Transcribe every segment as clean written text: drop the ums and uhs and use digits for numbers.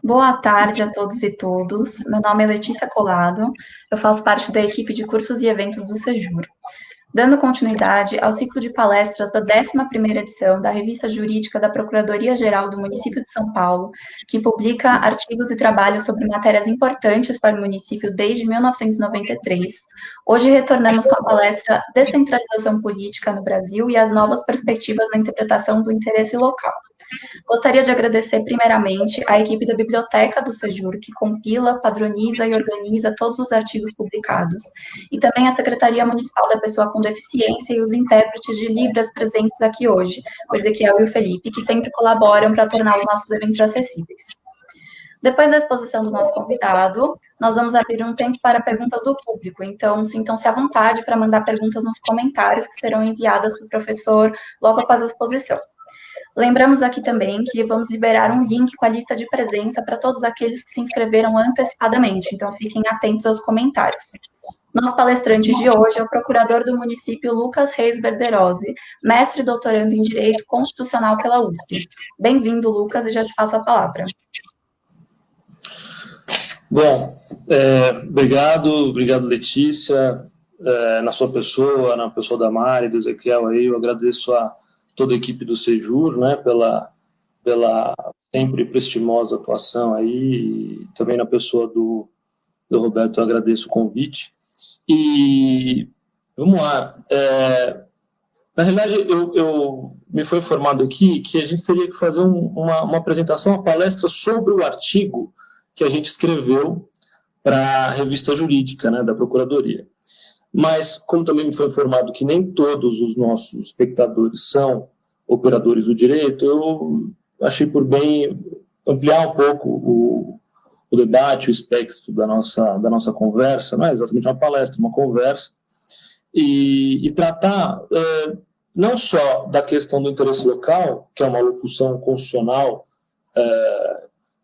Boa tarde a todos e todas. Meu nome é Letícia Colado, eu faço parte da equipe de cursos e eventos do Sejur. Dando continuidade ao ciclo de palestras da 11ª edição da Revista Jurídica da Procuradoria-Geral do Município de São Paulo, que publica artigos e trabalhos sobre matérias importantes para o município desde 1993, hoje retornamos com a palestra Descentralização Política no Brasil e as novas perspectivas na interpretação do interesse local. Gostaria de agradecer primeiramente à equipe da Biblioteca do Sejur, que compila, padroniza e organiza todos os artigos publicados, e também à Secretaria Municipal da Pessoa com Deficiência e os intérpretes de Libras presentes aqui hoje, o Ezequiel e o Felipe, que sempre colaboram para tornar os nossos eventos acessíveis. Depois da exposição do nosso convidado, nós vamos abrir um tempo para perguntas do público, então sintam-se à vontade para mandar perguntas nos comentários que serão enviadas para o professor logo após a exposição. Lembramos aqui também que vamos liberar um link com a lista de presença para todos aqueles que se inscreveram antecipadamente, então fiquem atentos aos comentários. Nosso palestrante de hoje é o procurador do município Lucas Reis Verderose, mestre e doutorando em Direito Constitucional pela USP. Bem-vindo, Lucas, e já te passo a palavra. Bom, obrigado Letícia, na sua pessoa, na pessoa da Mari, do Ezequiel aí, eu agradeço a toda a equipe do Sejur, né, pela sempre prestimosa atuação aí, e também na pessoa do Roberto, eu agradeço o convite. E vamos lá. Na realidade, eu me foi informado aqui que a gente teria que fazer uma apresentação, uma palestra sobre o artigo que a gente escreveu para a revista jurídica, né, da Procuradoria. Mas, como também me foi informado que nem todos os nossos espectadores são operadores do direito, eu achei por bem ampliar um pouco o debate, o espectro da nossa conversa, não é exatamente uma palestra, uma conversa, e tratar não só da questão do interesse local, que é uma locução constitucional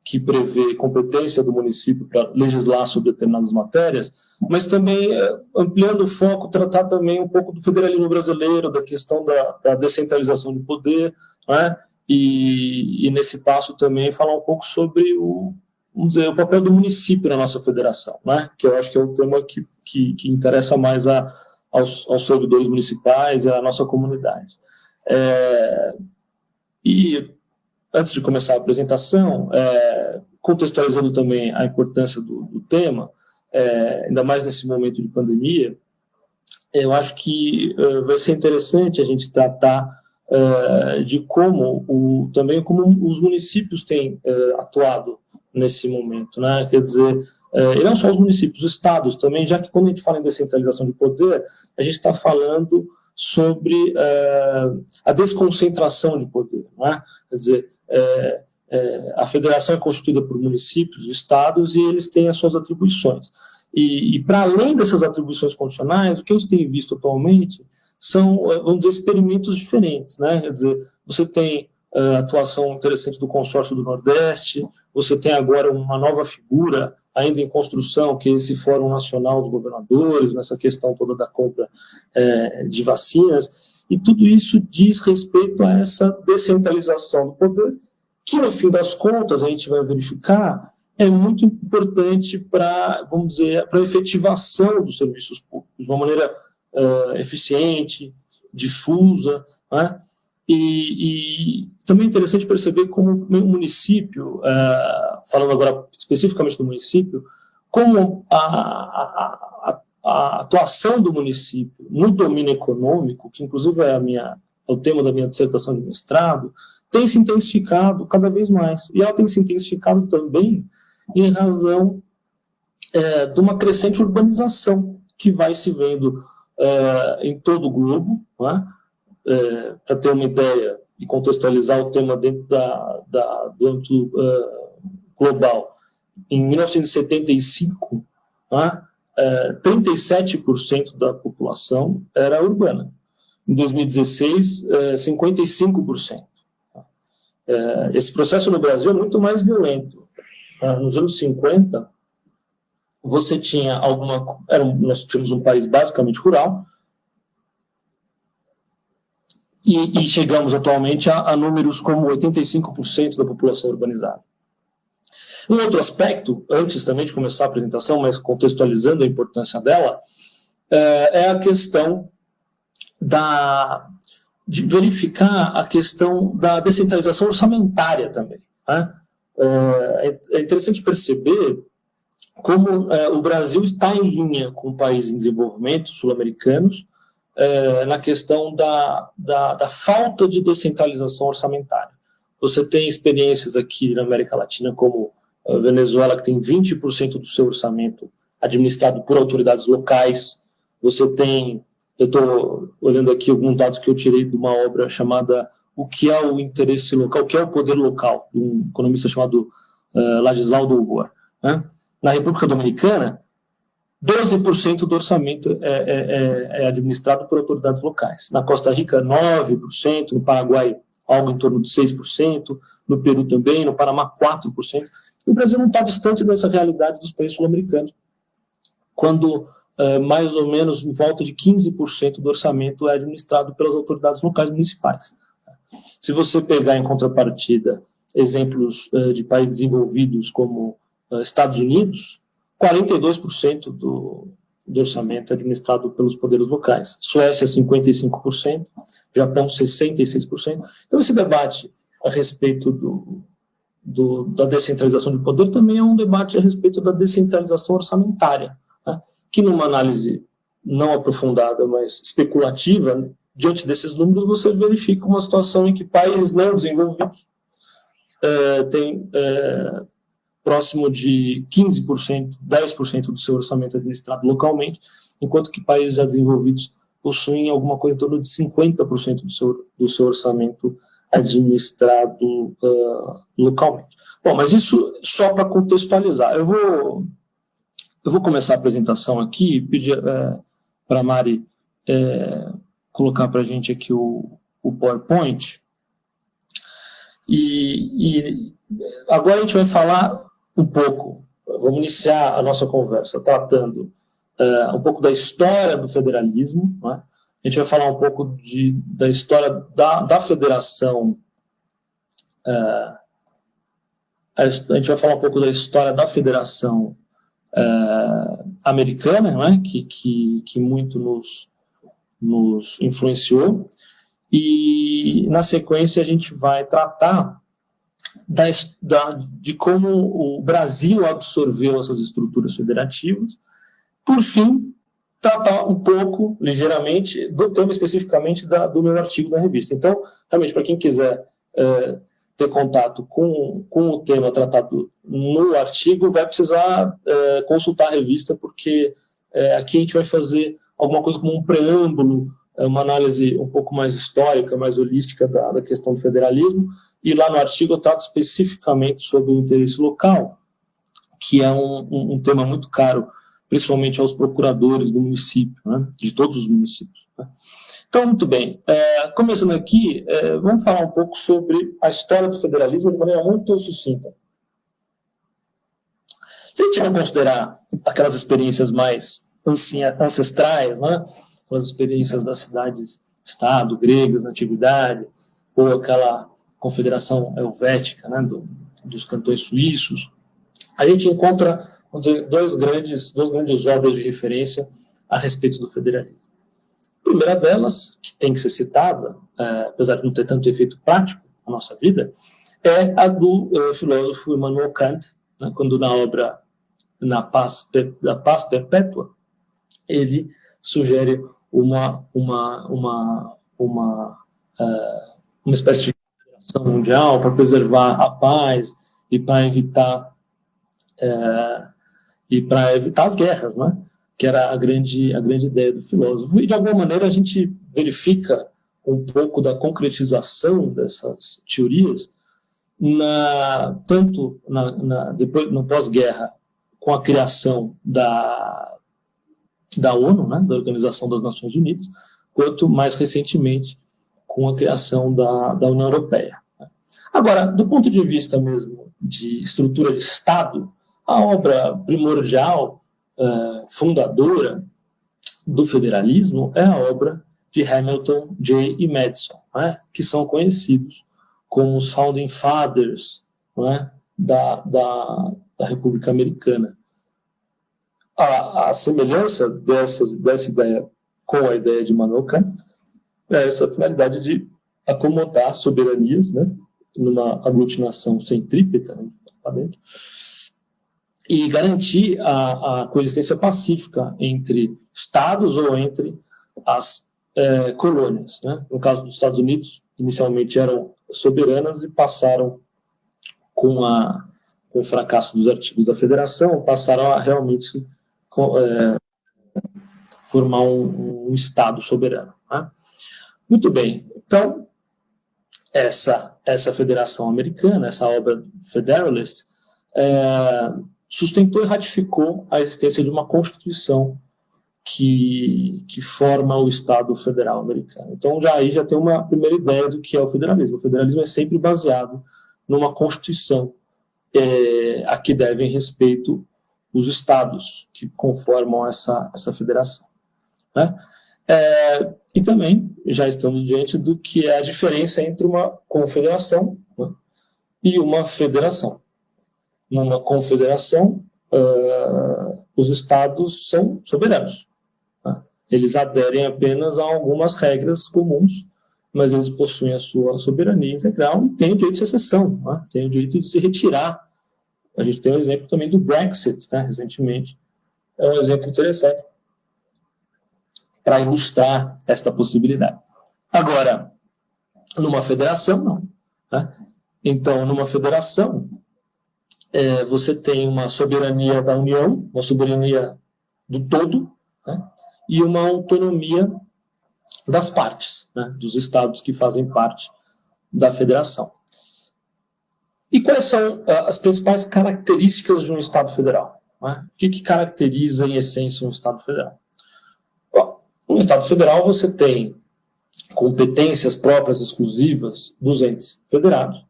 que prevê competência do município para legislar sobre determinadas matérias, mas também, ampliando o foco, tratar também um pouco do federalismo brasileiro, da questão da descentralização de poder, né? E nesse passo também falar um pouco sobre vamos dizer, o papel do município na nossa federação, né? Que eu acho que é o tema que interessa mais aos servidores municipais e à nossa comunidade. E antes de começar a apresentação, contextualizando também a importância do tema, ainda mais nesse momento de pandemia, eu acho que vai ser interessante a gente tratar de também como os municípios têm atuado nesse momento, né? Quer dizer, e não só os municípios, os estados também, já que quando a gente fala em descentralização de poder, a gente está falando sobre a desconcentração de poder, né? Quer dizer, a federação é constituída por municípios, estados, e eles têm as suas atribuições. E para além dessas atribuições constitucionais, o que a gente tem visto atualmente são, vamos dizer, experimentos diferentes, né? Quer dizer, você tem a atuação interessante do Consórcio do Nordeste, você tem agora uma nova figura ainda em construção, que é esse Fórum Nacional dos Governadores, nessa questão toda da compra de vacinas, e tudo isso diz respeito a essa descentralização do poder, que no fim das contas a gente vai verificar é muito importante para, vamos dizer, para a efetivação dos serviços públicos, de uma maneira eficiente, difusa, né? E também é interessante perceber como o município, falando agora especificamente do município, como a atuação do município no domínio econômico, que inclusive é o tema da minha dissertação de mestrado, tem se intensificado cada vez mais. E ela tem se intensificado também em razão de uma crescente urbanização que vai se vendo em todo o globo, né? Para ter uma ideia e contextualizar o tema dentro do âmbito global. Em 1975, né, 37% da população era urbana. Em 2016, 55%. Esse processo no Brasil é muito mais violento. Nos anos 50, você tinha nós tínhamos um país basicamente rural, e chegamos atualmente a números como 85% da população urbanizada. Um outro aspecto, antes também de começar a apresentação, mas contextualizando a importância dela, é a questão de verificar a questão da descentralização orçamentária também. Né? É interessante perceber como o Brasil está em linha com países em desenvolvimento, sul-americanos, na questão da falta de descentralização orçamentária. Você tem experiências aqui na América Latina, como a Venezuela, que tem 20% do seu orçamento administrado por autoridades locais. Você tem, eu estou olhando aqui alguns dados que eu tirei de uma obra chamada O que é o interesse local, o que é o poder local, de um economista chamado Ladislau Dolgor, né? Na República Dominicana, 12% do orçamento é administrado por autoridades locais. Na Costa Rica, 9%, no Paraguai, algo em torno de 6%, no Peru também, no Panamá, 4%. E o Brasil não está distante dessa realidade dos países sul-americanos, quando mais ou menos em volta de 15% do orçamento é administrado pelas autoridades locais municipais. Se você pegar em contrapartida exemplos de países desenvolvidos como Estados Unidos, 42% do orçamento é administrado pelos poderes locais. Suécia, 55%, Japão, 66%. Então, esse debate a respeito da descentralização de poder também é um debate a respeito da descentralização orçamentária, né? Que numa análise não aprofundada, mas especulativa, diante desses números, você verifica uma situação em que países não desenvolvidos têm próximo de 15%, 10% do seu orçamento administrado localmente, enquanto que países já desenvolvidos possuem alguma coisa em torno de 50% do seu orçamento administrado localmente. Bom, mas isso só para contextualizar. Eu vou começar a apresentação aqui e pedir para a Mari colocar para a gente aqui o PowerPoint. E agora a gente vai falar um pouco, vamos iniciar a nossa conversa tratando um pouco da história do federalismo, né? A gente vai falar um pouco da história da federação, a gente vai falar um pouco da história da federação americana, né? que muito nos influenciou, e na sequência a gente vai tratar de como o Brasil absorveu essas estruturas federativas. Por fim, tratar um pouco, ligeiramente, do tema especificamente do meu artigo da revista. Então, realmente, para quem quiser ter contato com o tema tratado no artigo, vai precisar consultar a revista, porque aqui a gente vai fazer alguma coisa como um preâmbulo, uma análise um pouco mais histórica, mais holística da questão do federalismo, e lá no artigo eu trato especificamente sobre o interesse local, que é um tema muito caro, principalmente aos procuradores do município, né, de todos os municípios. Né. Então, muito bem, começando aqui, vamos falar um pouco sobre a história do federalismo de maneira muito sucinta. Se a gente vai considerar aquelas experiências mais ancestrais, né, as experiências das cidades-estado gregas na antiguidade, ou aquela confederação helvética, né, dos cantões suíços, a gente encontra, vamos dizer, duas grandes obras de referência a respeito do federalismo. A primeira delas, que tem que ser citada, apesar de não ter tanto efeito prático na nossa vida, é a do filósofo Immanuel Kant, né, quando na obra da Paz Perpétua, ele sugere uma espécie de federação mundial para preservar a paz e para evitar as guerras, né? Que era a grande ideia do filósofo. E, de alguma maneira, a gente verifica um pouco da concretização dessas teorias, tanto depois, no pós-guerra, com a criação da ONU, né, da Organização das Nações Unidas, quanto mais recentemente com a criação da União Europeia. Agora, do ponto de vista mesmo de estrutura de Estado, a obra primordial, fundadora do federalismo é a obra de Hamilton, Jay e Madison, né, que são conhecidos como os Founding Fathers, né, da República Americana. A semelhança dessa ideia com a ideia de Immanuel Kant é essa finalidade de acomodar soberanias, né, numa aglutinação centrípeta, né, e garantir a coexistência pacífica entre estados ou entre as colônias. Né? No caso dos Estados Unidos, inicialmente eram soberanas e passaram, com o fracasso dos artigos da Federação, passaram a realmente formar um Estado soberano. Né? Muito bem, então, essa Federação Americana, essa obra Federalist, sustentou e ratificou a existência de uma Constituição que forma o Estado Federal Americano. Então, aí já tem uma primeira ideia do que é o federalismo. O federalismo é sempre baseado numa Constituição a que devem respeito os estados que conformam essa federação. Né? E também já estamos diante do que é a diferença entre uma confederação, né, e uma federação. Numa confederação, os estados são soberanos. Né? Eles aderem apenas a algumas regras comuns, mas eles possuem a sua soberania integral e têm o direito de secessão, né? Têm o direito de se retirar. A gente tem um exemplo também do Brexit, né, recentemente. É um exemplo interessante para ilustrar esta possibilidade. Agora, numa federação, não. Né? Então, numa federação, você tem uma soberania da União, uma soberania do todo, né? E uma autonomia das partes, né? Dos estados que fazem parte da federação. E quais são as principais características de um Estado federal? Né? O que caracteriza, em essência, um Estado federal? No Estado federal, você tem competências próprias exclusivas dos entes federados,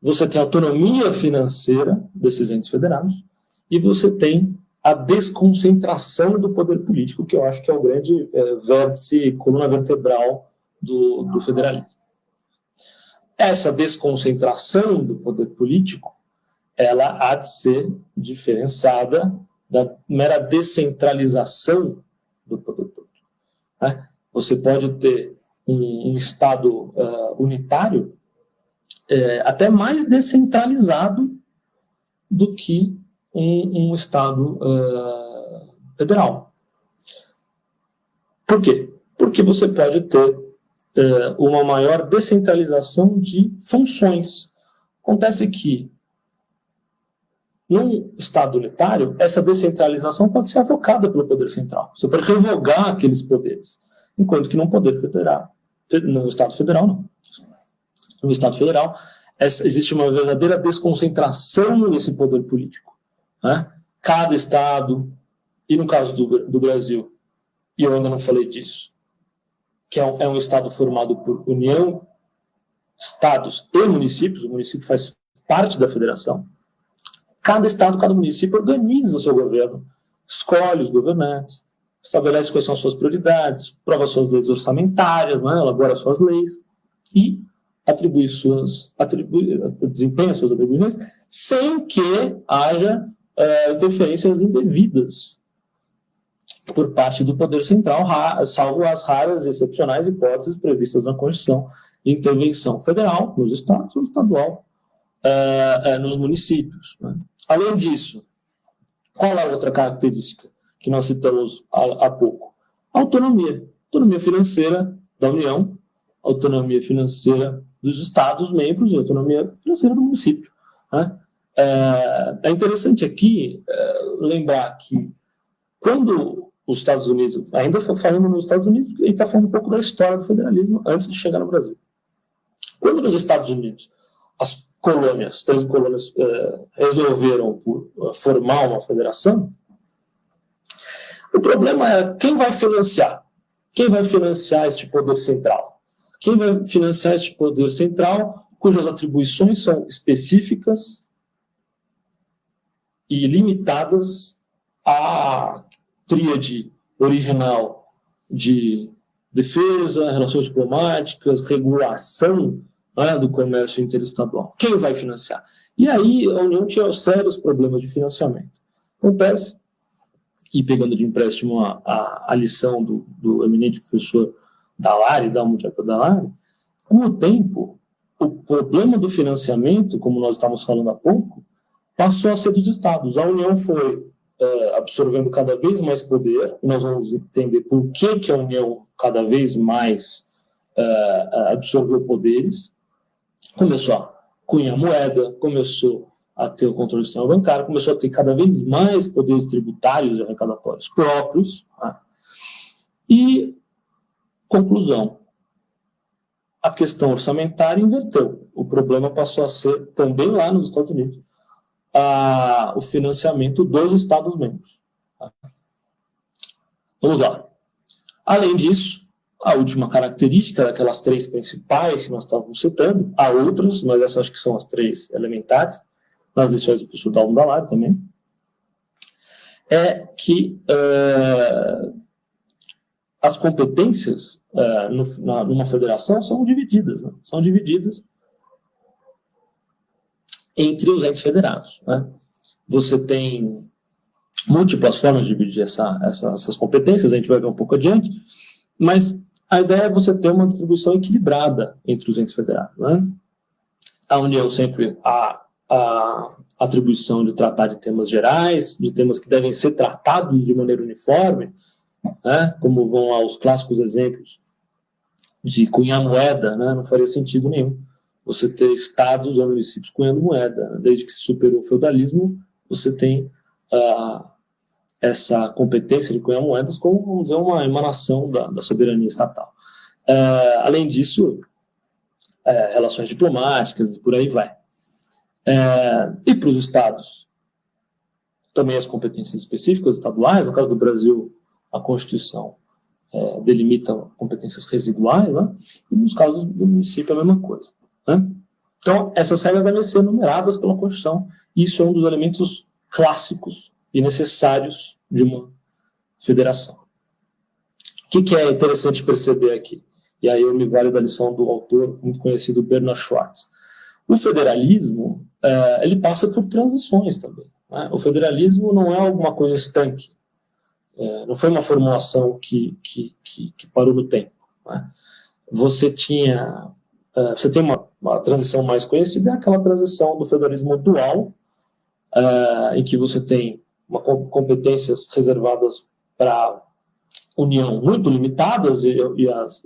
você tem autonomia financeira desses entes federados, e você tem a desconcentração do poder político, que eu acho que é o grande vértice, coluna vertebral do federalismo. Essa desconcentração do poder político, ela há de ser diferenciada da mera descentralização do poder político. Né? Você pode ter um Estado unitário até mais descentralizado do que um Estado federal. Por quê? Porque você pode ter uma maior descentralização de funções. Acontece que, num Estado unitário, essa descentralização pode ser avocada pelo poder central. Você pode revogar aqueles poderes. Enquanto que num poder federal, no Estado federal, não. No Estado federal, existe uma verdadeira desconcentração desse poder político. Né? Cada Estado, e no caso do Brasil, e eu ainda não falei disso, que é um Estado formado por União, Estados e municípios, o município faz parte da federação. Cada Estado, cada município organiza o seu governo, escolhe os governantes, estabelece quais são as suas prioridades, prova suas leis orçamentárias, né, elabora suas leis e desempenha suas atribuições sem que haja interferências indevidas por parte do Poder Central, salvo as raras e excepcionais hipóteses previstas na Constituição de intervenção federal nos estados ou estadual nos municípios. Né? Além disso, qual é a outra característica que nós citamos há pouco? A autonomia. Autonomia financeira da União, autonomia financeira dos estados membros e autonomia financeira do município. Né? É interessante aqui lembrar que quando os Estados Unidos, ainda falando nos Estados Unidos, ele está falando um pouco da história do federalismo antes de chegar no Brasil. Quando nos Estados Unidos as colônias, 13 colônias, resolveram por formar uma federação, o problema é quem vai financiar? Quem vai financiar este poder central? Quem vai financiar este poder central cujas atribuições são específicas e limitadas à tríade original de defesa, relações diplomáticas, regulação do comércio interestadual. Quem vai financiar? E aí a União tinha sérios problemas de financiamento. Acontece, e pegando de empréstimo a lição do eminente professor Dall'Ari, Dalmor Jacob Dall'Ari, com o tempo, o problema do financiamento, como nós estávamos falando há pouco, passou a ser dos estados. A União foi absorvendo cada vez mais poder, nós vamos entender por que a União cada vez mais absorveu poderes, começou a cunhar moeda, começou a ter o controle do sistema bancário, começou a ter cada vez mais poderes tributários e arrecadatórios próprios. Tá? E, conclusão, a questão orçamentária inverteu. O problema passou a ser, também lá nos Estados Unidos, o financiamento dos Estados-membros. Tá? Vamos lá. Além disso, a última característica daquelas três principais que nós estávamos citando, há outras, mas essas acho que são as três elementares, nas lições do professor Dalmor Dall'Ari também, é que as competências numa federação são divididas, né? São divididas entre os entes federados. Né? Você tem múltiplas formas de dividir essas competências, a gente vai ver um pouco adiante, mas a ideia é você ter uma distribuição equilibrada entre os entes federados. Né? A União sempre a atribuição de tratar de temas gerais, de temas que devem ser tratados de maneira uniforme, né? Como vão lá os clássicos exemplos de cunhar moeda, né? Não faria sentido nenhum você ter estados ou municípios cunhando moeda. Desde que se superou o feudalismo, você tem essa competência de cunhar moedas como, vamos dizer, uma emanação da soberania estatal. Além disso, relações diplomáticas e por aí vai. E para os estados, também as competências específicas estaduais. No caso do Brasil, a Constituição delimita competências residuais, né? E nos casos do município, a mesma coisa. Né? Então, essas regras devem ser numeradas pela Constituição. Isso é um dos elementos clássicos e necessários de uma federação. O que é interessante perceber aqui? E aí eu me valho da lição do autor muito conhecido, Bernard Schwartz. O federalismo, ele passa por transições também. Né? O federalismo não é alguma coisa estanque. Não foi uma formulação que parou no tempo. Né? Você tem uma transição mais conhecida, é aquela transição do federalismo dual, em que você tem competências reservadas para a União muito limitadas e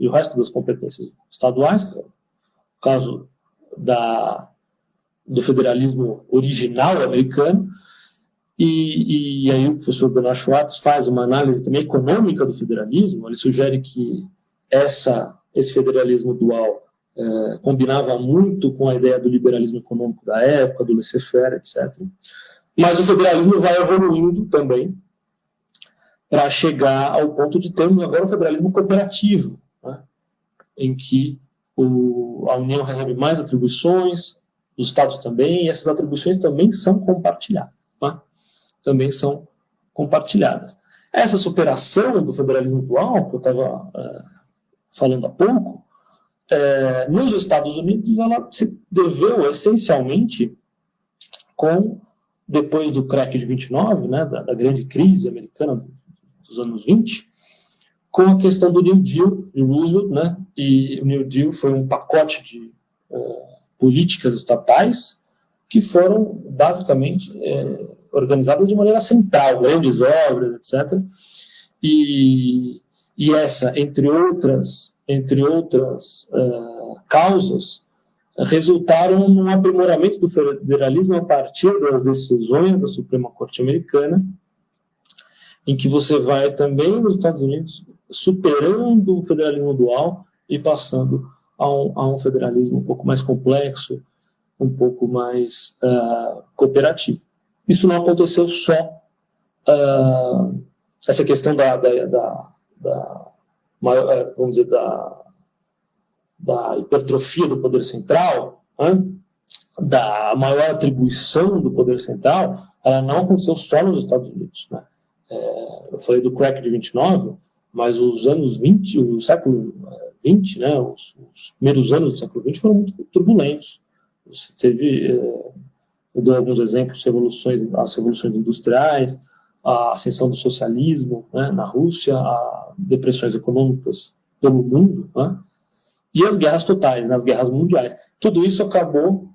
o resto das competências estaduais, no caso do federalismo original americano. E aí o professor Bernard Schwartz faz uma análise também econômica do federalismo. Ele sugere que esse federalismo dual combinava muito com a ideia do liberalismo econômico da época, do laissez-faire, etc. Mas o federalismo vai evoluindo também para chegar ao ponto de termos agora o federalismo cooperativo, né? Em que a União recebe mais atribuições, os estados também, e essas atribuições também são compartilhadas. Né? Também são compartilhadas. Essa superação do federalismo dual, que eu estava falando há pouco, nos Estados Unidos, ela se deveu essencialmente depois do crack de 29, né, da grande crise americana dos anos 20, com a questão do New Deal de Roosevelt, né, e o New Deal foi um pacote de políticas estatais que foram basicamente organizadas de maneira central, grandes obras, etc. E essa, entre outras causas, resultaram num aprimoramento do federalismo a partir das decisões da Suprema Corte Americana, em que você vai também nos Estados Unidos superando o federalismo dual e passando a um federalismo um pouco mais complexo, um pouco mais cooperativo. Isso não aconteceu só, essa questão vamos dizer, da hipertrofia do poder central, né? Da maior atribuição do poder central, ela não aconteceu só nos Estados Unidos. Né? Eu falei do crack de 29, mas os anos 20, o século XX, né, os primeiros anos do século XX foram muito turbulentos. Você teve, eu dou alguns exemplos, as revoluções industriais, a ascensão do socialismo, né, na Rússia, as depressões econômicas pelo mundo, né, e as guerras totais, né, as guerras mundiais. Tudo isso acabou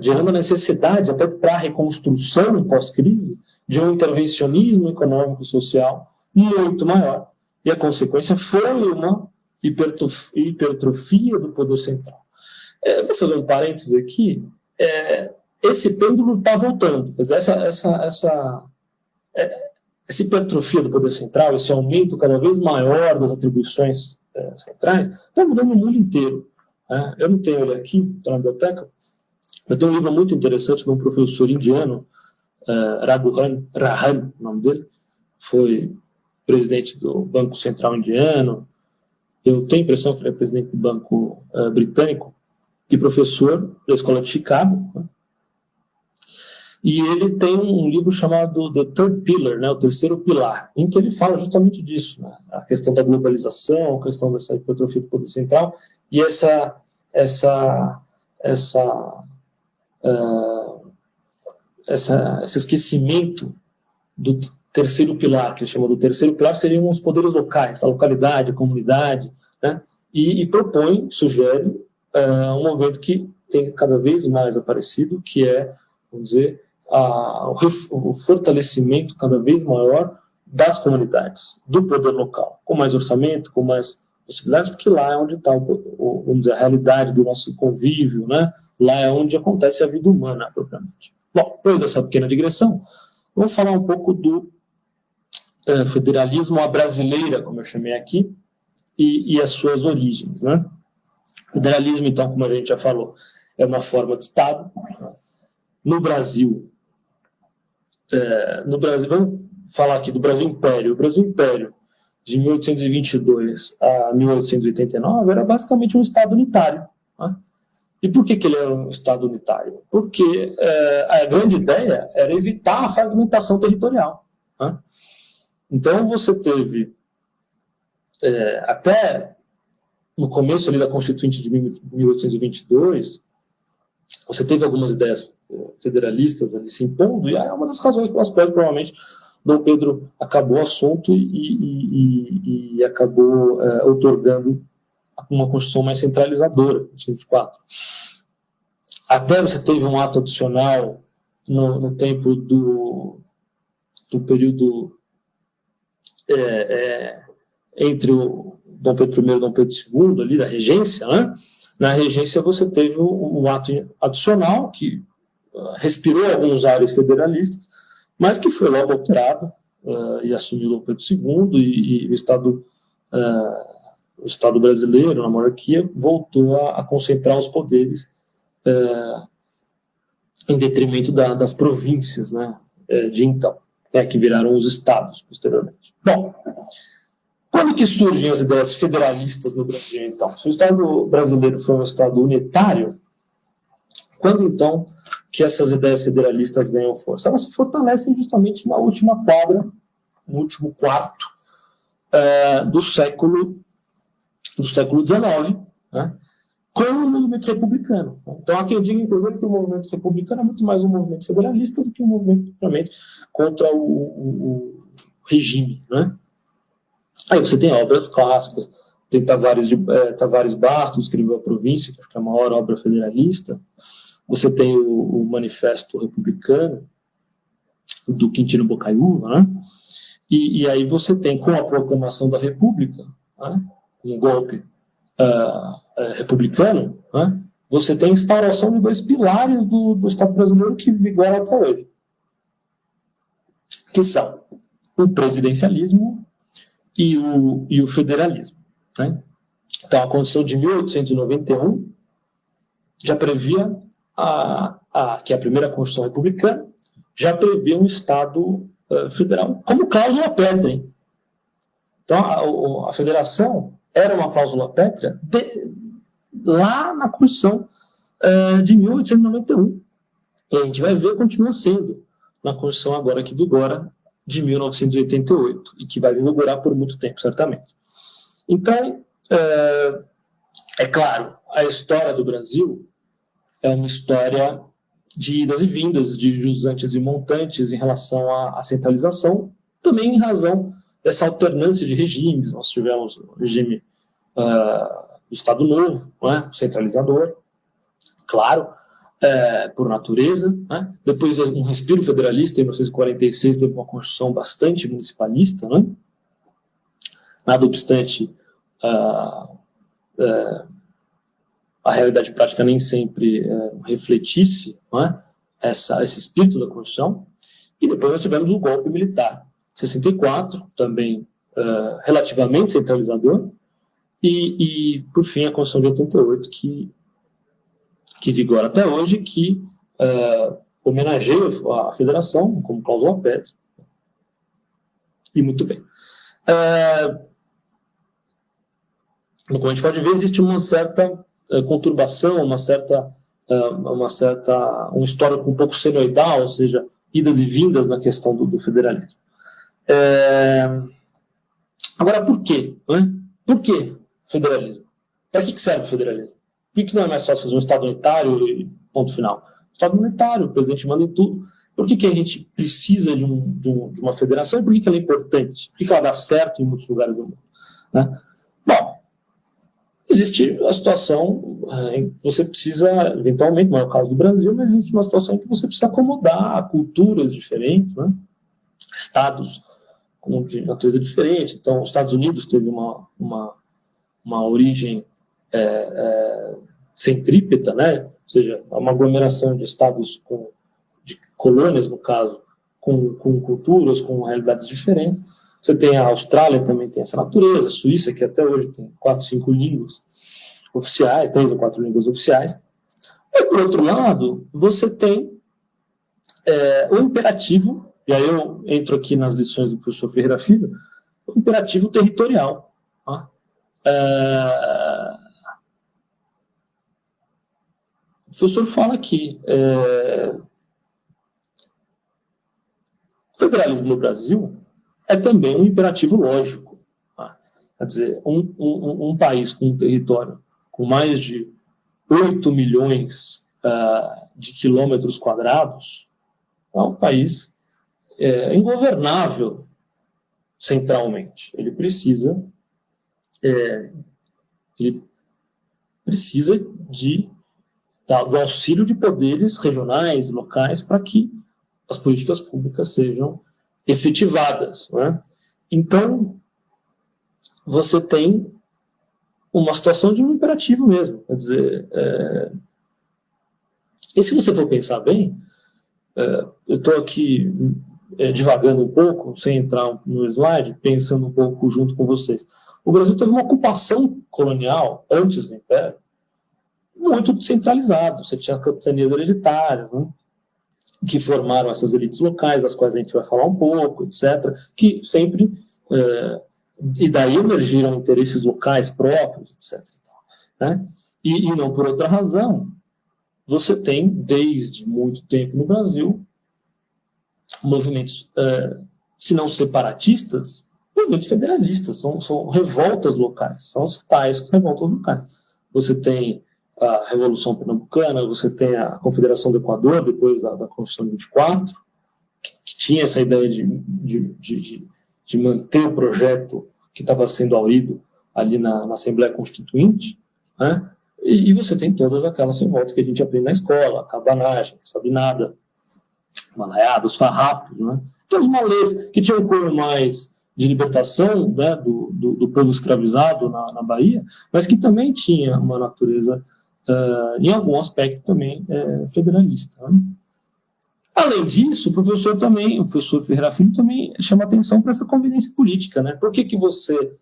gerando a necessidade, até para a reconstrução pós-crise, de um intervencionismo econômico-social muito maior. E a consequência foi uma hipertrofia do poder central. Vou fazer um parênteses aqui. Esse pêndulo está voltando. Quer dizer, essa hipertrofia do poder central, esse aumento cada vez maior das atribuições centrais, está mudando no mundo inteiro. Eu não tenho ele aqui, estou na biblioteca, mas tem um livro muito interessante de um professor indiano, Raghuram Rajan, o nome dele, foi presidente do Banco Central Indiano, eu tenho a impressão que ele é presidente do Banco Britânico, e professor da Escola de Chicago, né? E ele tem um livro chamado The Third Pillar, né, o terceiro pilar, em que ele fala justamente disso, né, a questão da globalização, a questão dessa hipertrofia do poder central, e esse esquecimento do terceiro pilar, que ele chama do terceiro pilar, seriam os poderes locais, a localidade, a comunidade, né, e propõe, sugere, um movimento que tem cada vez mais aparecido, que é, vamos dizer, o fortalecimento cada vez maior das comunidades, do poder local, com mais orçamento, com mais possibilidades, porque lá é onde está, vamos dizer, a realidade do nosso convívio, né? Lá é onde acontece a vida humana, propriamente. Bom, depois dessa pequena digressão, vamos falar um pouco do federalismo à brasileira, como eu chamei aqui, e as suas origens, né? O federalismo, então, como a gente já falou, é uma forma de Estado. No Brasil, vamos falar aqui do Brasil Império. O Brasil Império, de 1822 a 1889, era basicamente um Estado unitário. Né? E por que ele era um Estado unitário? Porque a grande ideia era evitar a fragmentação territorial. Né? Então, você teve, até no começo ali da Constituinte de 1822, você teve algumas ideias federalistas ali se impondo, e é uma das razões pelas quais, provavelmente, Dom Pedro acabou o assunto e acabou outorgando uma Constituição mais centralizadora, em 1904. Até você teve um ato adicional no tempo do período entre o Dom Pedro I e Dom Pedro II, ali da regência, né? Na regência você teve um ato adicional que respirou alguns ares federalistas, mas que foi logo alterado e assumiu Dom Pedro II e o Estado brasileiro, a monarquia, voltou a concentrar os poderes em detrimento das províncias, né, de então, que viraram os estados posteriormente. Bom, quando que surgem as ideias federalistas no Brasil, então? Se o Estado brasileiro foi um Estado unitário, quando, então, que essas ideias federalistas ganham força? Elas se fortalecem justamente na última quadra, no último quarto do século XIX, né, com o movimento republicano. Então, aqui eu digo, inclusive, que o movimento republicano é muito mais um movimento federalista do que um movimento, propriamente, contra o regime, né? Aí você tem obras clássicas, tem Tavares Bastos, escreveu A Província, que acho que é a maior obra federalista. Você tem o Manifesto Republicano, do Quintino Bocaiúva, né? E aí você tem, com a proclamação da República, né, um golpe republicano, né, você tem a instauração de dois pilares do Estado brasileiro que vigoram até hoje, que são o presidencialismo e o federalismo. Né? Então, a Constituição de 1891 já previa, que é a primeira Constituição republicana, já previa um Estado federal como cláusula pétrea. Então, a federação era uma cláusula pétrea lá na Constituição de 1891. E a gente vai ver, continua sendo na Constituição agora que vigora de 1988, e que vai vigorar por muito tempo, certamente. Então, É claro, a história do Brasil é uma história de idas e vindas, de jusantes e montantes em relação à centralização, também em razão dessa alternância de regimes. Nós tivemos o regime do Estado Novo, né, centralizador, claro, por natureza, né? Depois um respiro federalista, em 1946 teve uma Constituição bastante municipalista, né? Nada obstante, a realidade prática nem sempre refletisse, né, esse espírito da Constituição. E depois nós tivemos o golpe militar, 64, também relativamente centralizador, e por fim, a Constituição de 88, que vigora até hoje, que homenageia a federação como cláusula pétrea. E muito bem. Como a gente pode ver, existe uma certa conturbação, um histórico um pouco senoidal, ou seja, idas e vindas na questão do federalismo. Agora, por quê? Né? Por que federalismo? Para que serve o federalismo? Por que não é mais fácil fazer um Estado unitário e ponto final? Estado unitário, o presidente manda em tudo. Por que a gente precisa de uma federação e por que ela é importante? Por que ela dá certo em muitos lugares do mundo? Né? Bom, existe a situação em que você precisa, eventualmente, não é o caso do Brasil, mas existe uma situação em que você precisa acomodar culturas diferentes, né? Estados de natureza diferente. Então, os Estados Unidos teve uma origem centrípeta, né? Ou seja, uma aglomeração de estados, de colônias, no caso, com culturas, com realidades diferentes. Você tem a Austrália, também tem essa natureza, a Suíça, que até hoje tem 4, 5 línguas oficiais, 3 ou 4 línguas oficiais. E, por outro lado, você tem o imperativo, e aí eu entro aqui nas lições do professor Ferreira Filho, o imperativo territorial. Tá? O professor fala aqui, o federalismo no Brasil é também um imperativo lógico. Tá? Quer dizer, um país com um território com mais de 8 milhões de quilômetros quadrados é um país ingovernável centralmente. Ele precisa do auxílio de poderes regionais, locais, para que as políticas públicas sejam efetivadas. Né? Então, você tem uma situação de um imperativo mesmo. Quer dizer, e se você for pensar bem, eu estou aqui divagando um pouco, sem entrar no slide, pensando um pouco junto com vocês. O Brasil teve uma ocupação colonial, antes do Império, muito centralizado. Você tinha as capitanias hereditárias, né, que formaram essas elites locais, das quais a gente vai falar um pouco, etc., que sempre... e daí emergiram interesses locais próprios, etc. Né? E não por outra razão, você tem, desde muito tempo no Brasil, movimentos, se não separatistas, movimentos federalistas, são revoltas locais, são as tais revoltas locais. Você tem a Revolução Pernambucana, você tem a Confederação do Equador, depois da Constituição de 24, que tinha essa ideia de manter o projeto que estava sendo aurido ali na Assembleia Constituinte, né? E você tem todas aquelas revoltas que a gente aprende na escola, a cabanagem, a sabinada, malaiada, os farrapos, né? Então, os malês que tinham um cunho mais de libertação, né, do povo escravizado na Bahia, mas que também tinha uma natureza, em algum aspecto também, federalista. Né? Além disso, o professor Ferreira Filho também chama atenção para essa conveniência política. Né? Por que você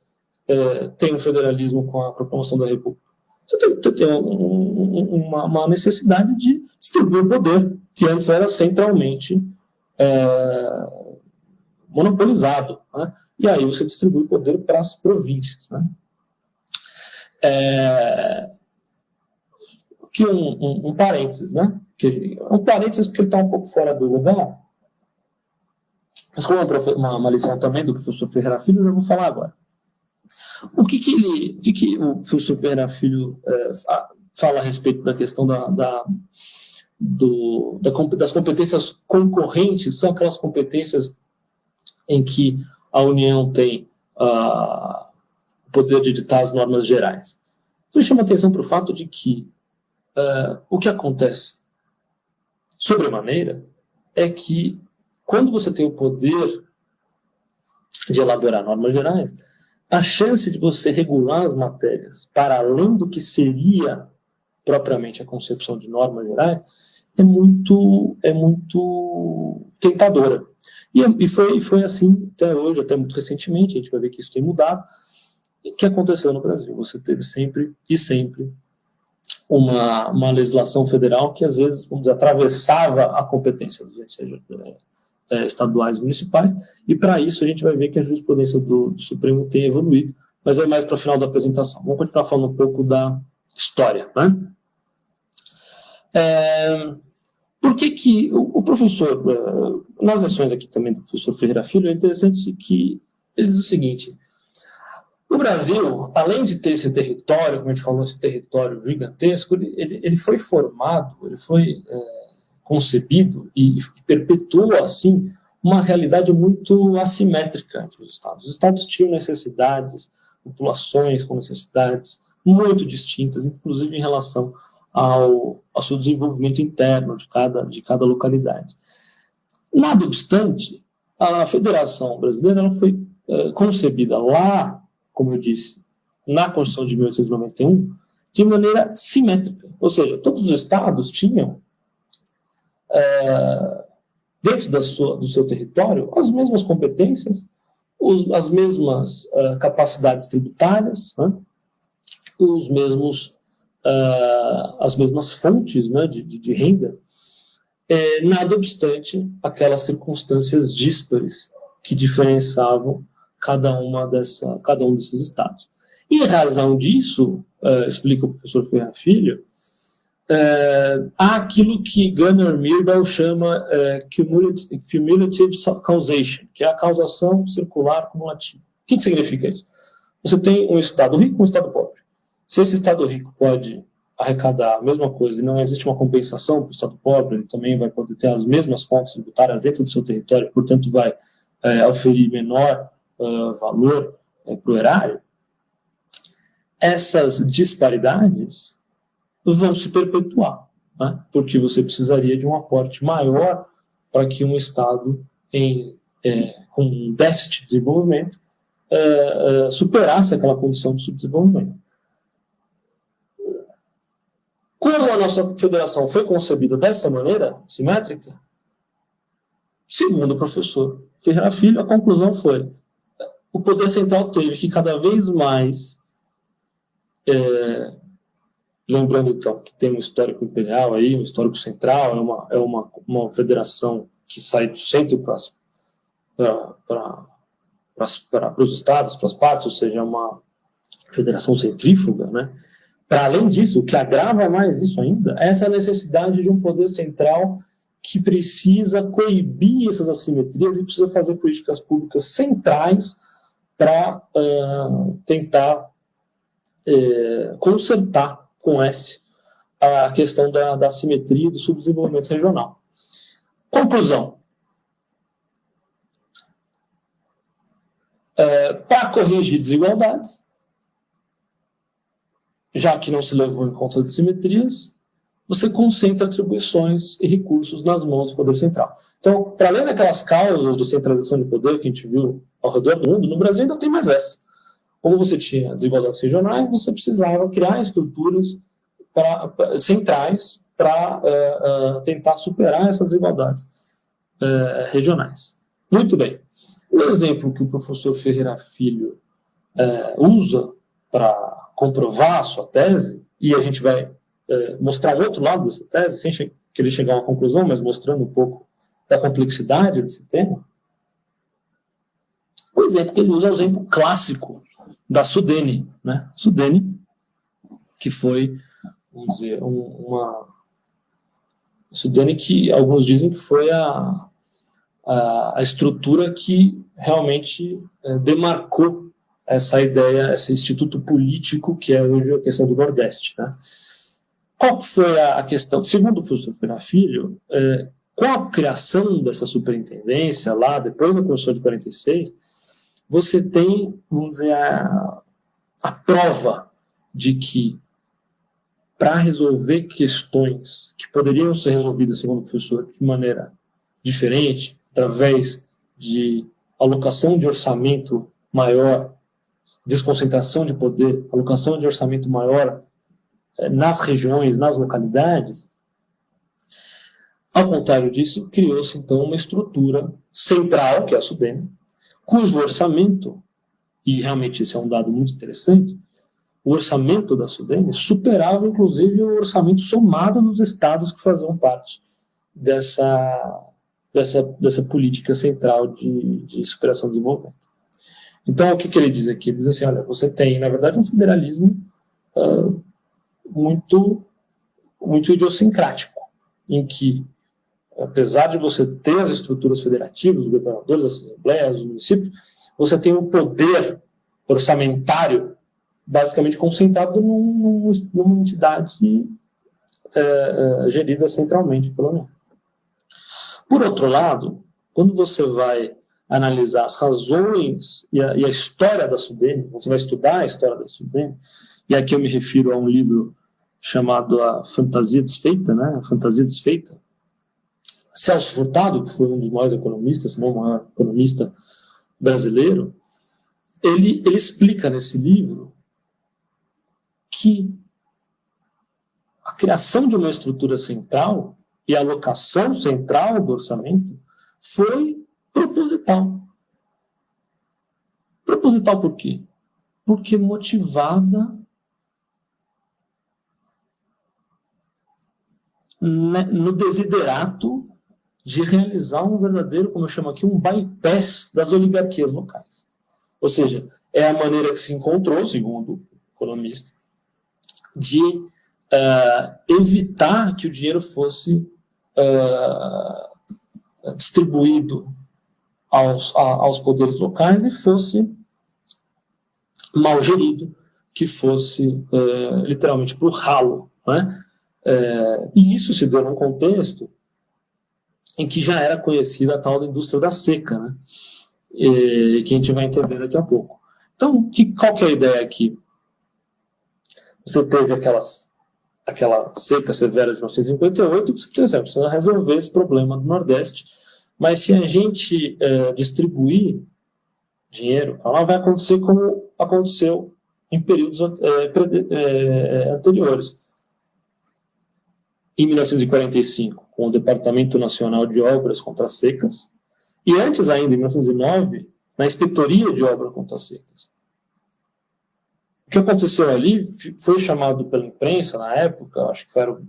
tem um federalismo com a proclamação da República? Você tem uma necessidade de distribuir o poder, que antes era centralmente monopolizado. Né? E aí você distribui o poder para as províncias. Né? Aqui um parênteses, né? Um parênteses porque ele está um pouco fora do lugar, mas como é uma lição também do professor Ferreira Filho, eu vou falar agora. O que o professor Ferreira Filho fala a respeito da questão das competências concorrentes? São aquelas competências em que a União tem o poder de editar as normas gerais. Então, chama atenção para o fato de que o que acontece sobremaneira é que, quando você tem o poder de elaborar normas gerais, a chance de você regular as matérias para além do que seria propriamente a concepção de normas gerais é muito tentadora. E foi assim até hoje, até muito recentemente. A gente vai ver que isso tem mudado. O que aconteceu no Brasil? Você teve sempre uma legislação federal que, às vezes, vamos dizer, atravessava a competência dos entes estaduais e municipais, e para isso a gente vai ver que a jurisprudência do Supremo tem evoluído, mas é mais para o final da apresentação. Vamos continuar falando um pouco da história, né? Por que o professor, nas lições aqui também do professor Ferreira Filho, é interessante que ele diz o seguinte: o Brasil, além de ter esse território, como a gente falou, esse território gigantesco, ele foi formado, ele foi concebido e perpetuou, assim, uma realidade muito assimétrica entre os estados. Os estados tinham necessidades, populações com necessidades muito distintas, inclusive em relação ao seu desenvolvimento interno de cada localidade. Nada obstante, a Federação Brasileira ela foi concebida lá, como eu disse, na Constituição de 1891, de maneira simétrica. Ou seja, todos os estados tinham, dentro do seu território, as mesmas competências, as mesmas capacidades tributárias, né? As mesmas fontes, né, de renda, nada obstante aquelas circunstâncias díspares que diferenciavam cada um desses estados. Em razão disso, explica o professor Ferreira Filho, há aquilo que Gunnar Myrdal chama cumulative causation, que é a causação circular cumulativa. O que significa isso? Você tem um estado rico e um estado pobre. Se esse estado rico pode arrecadar a mesma coisa e não existe uma compensação para o estado pobre, ele também vai poder ter as mesmas fontes tributárias dentro do seu território, portanto vai oferir menor valor para o erário, essas disparidades vão se perpetuar, né? Porque você precisaria de um aporte maior para que um estado com um déficit de desenvolvimento superasse aquela condição de subdesenvolvimento. Como a nossa federação foi concebida dessa maneira, simétrica, segundo o professor Ferreira Filho, a conclusão foi: o poder central teve que cada vez mais, lembrando então que tem um histórico imperial aí, um histórico central, é uma federação que sai do centro para os estados, para as partes, ou seja, é uma federação centrífuga, né? Para além disso, o que agrava mais isso ainda é essa necessidade de um poder central que precisa coibir essas assimetrias e precisa fazer políticas públicas centrais para tentar consertar com a questão da assimetria e do subdesenvolvimento regional. Conclusão. Para corrigir desigualdades, já que não se levou em conta as assimetrias, você concentra atribuições e recursos nas mãos do poder central. Então, para além daquelas causas de centralização de poder que a gente viu ao redor do mundo, no Brasil ainda tem mais essa. Como você tinha desigualdades regionais, você precisava criar estruturas centrais para tentar superar essas desigualdades regionais. Muito bem. O exemplo que o professor Ferreira Filho usa para comprovar a sua tese, e a gente vai mostrar o outro lado dessa tese, sem querer chegar a uma conclusão, mas mostrando um pouco da complexidade desse tema. O exemplo que ele usa é o exemplo clássico da Sudene, né? Sudene, que foi, vamos dizer, Sudene que alguns dizem que foi a estrutura que realmente demarcou essa ideia, esse instituto político que é hoje a questão do Nordeste, né? Qual foi a questão? Segundo o professor Ferreira Filho, com a criação dessa superintendência lá, depois da Constituição de 46, você tem, vamos dizer, a prova de que para resolver questões que poderiam ser resolvidas, segundo o professor, de maneira diferente, através de alocação de orçamento maior, desconcentração de poder, alocação de orçamento maior nas regiões, nas localidades, ao contrário disso, criou-se então uma estrutura central, que é a SUDENE, cujo orçamento, e realmente esse é um dado muito interessante, o orçamento da SUDENE superava inclusive o orçamento somado nos estados que faziam parte dessa política central de superação do desenvolvimento. Então, o que ele diz aqui? Ele diz assim, olha, você tem, na verdade, um federalismo muito idiosincrático, em que, apesar de você ter as estruturas federativas, os governadores, as assembleias, os municípios, você tem um poder orçamentário basicamente concentrado numa entidade gerida centralmente pela União. Por outro lado, quando você vai analisar as razões e a história da SUDENE, você vai estudar a história da SUDENE, e aqui eu me refiro a um livro chamado A Fantasia Desfeita, né? A Fantasia Desfeita. Celso Furtado, que foi um dos maiores economistas, se não o maior economista brasileiro, ele explica nesse livro que a criação de uma estrutura central e a alocação central do orçamento foi proposital. Proposital por quê? Porque motivada no desiderato de realizar um verdadeiro, como eu chamo aqui, um bypass das oligarquias locais. Ou seja, é a maneira que se encontrou, segundo o economista, de evitar que o dinheiro fosse distribuído aos poderes locais e fosse mal gerido, que fosse literalmente para o ralo, né? E isso se deu num contexto em que já era conhecida a tal da indústria da seca, né? Que a gente vai entender daqui a pouco. Então, qual que é a ideia aqui? Você teve aquela seca severa de 1958, você precisa resolver esse problema do Nordeste, mas se a gente distribuir dinheiro, ela vai acontecer como aconteceu em períodos anteriores. Em 1945, com o Departamento Nacional de Obras contra as Secas, e antes ainda, em 1909, na Inspetoria de Obras contra as Secas. O que aconteceu ali foi chamado pela imprensa, na época, acho que era o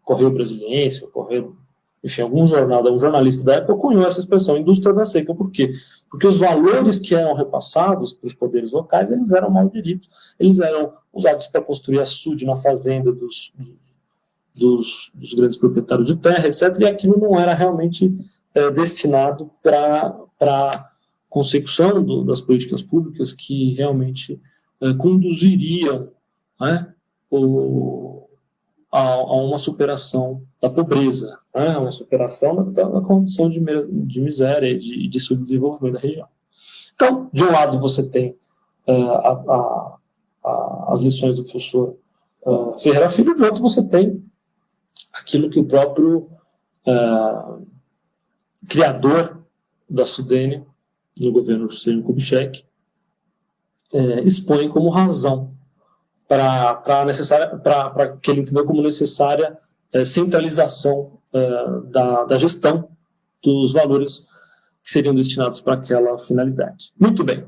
Correio Brasiliense, o Correio, enfim, algum jornalista da época cunhou essa expressão, indústria da seca. Por quê? Porque os valores que eram repassados para os poderes locais, eles eram mal geridos. Eles eram usados para construir açude na fazenda dos grandes proprietários de terra, etc., e aquilo não era realmente destinado para a consecução das políticas públicas que realmente conduziriam, né, a uma superação da pobreza, né, uma superação da condição de miséria e de subdesenvolvimento da região. Então, de um lado você tem as lições do professor Ferreira Filho, de outro você tem aquilo que o próprio criador da SUDENE, no governo Juscelino Kubitschek, expõe como razão para que ele entendeu como necessária centralização da gestão dos valores que seriam destinados para aquela finalidade. Muito bem.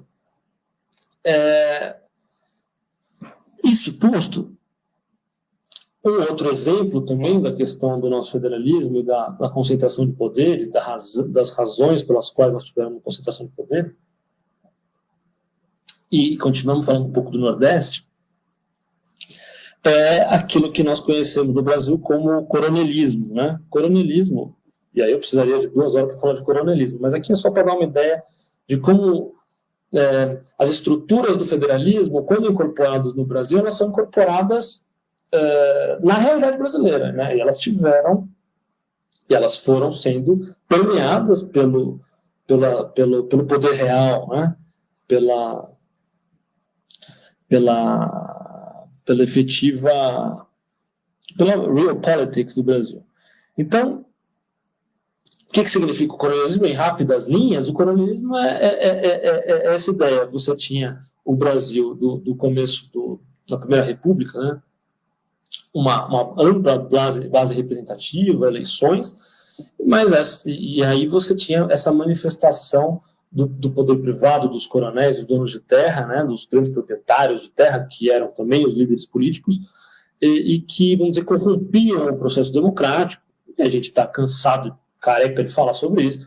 Isso posto, um outro exemplo também da questão do nosso federalismo e da concentração de poderes, das razões pelas quais nós tivemos uma concentração de poder, e continuamos falando um pouco do Nordeste, é aquilo que nós conhecemos no Brasil como coronelismo, né? Coronelismo, e aí eu precisaria de 2 horas para falar de coronelismo, mas aqui é só para dar uma ideia de como as estruturas do federalismo, quando incorporadas no Brasil, elas são incorporadas na realidade brasileira, né? E elas foram sendo permeadas pelo poder real, né? pela efetiva, pela real politics do Brasil. Então, o que significa o coronelismo? Em rápidas linhas, o coronelismo é essa ideia. Você tinha o Brasil do começo da Primeira República, né? uma ampla base representativa, eleições, e aí você tinha essa manifestação do poder privado, dos coronéis, dos donos de terra, né? Dos grandes proprietários de terra, que eram também os líderes políticos, e que, vamos dizer, corrompiam o processo democrático. E a gente está cansado, careca de falar sobre isso.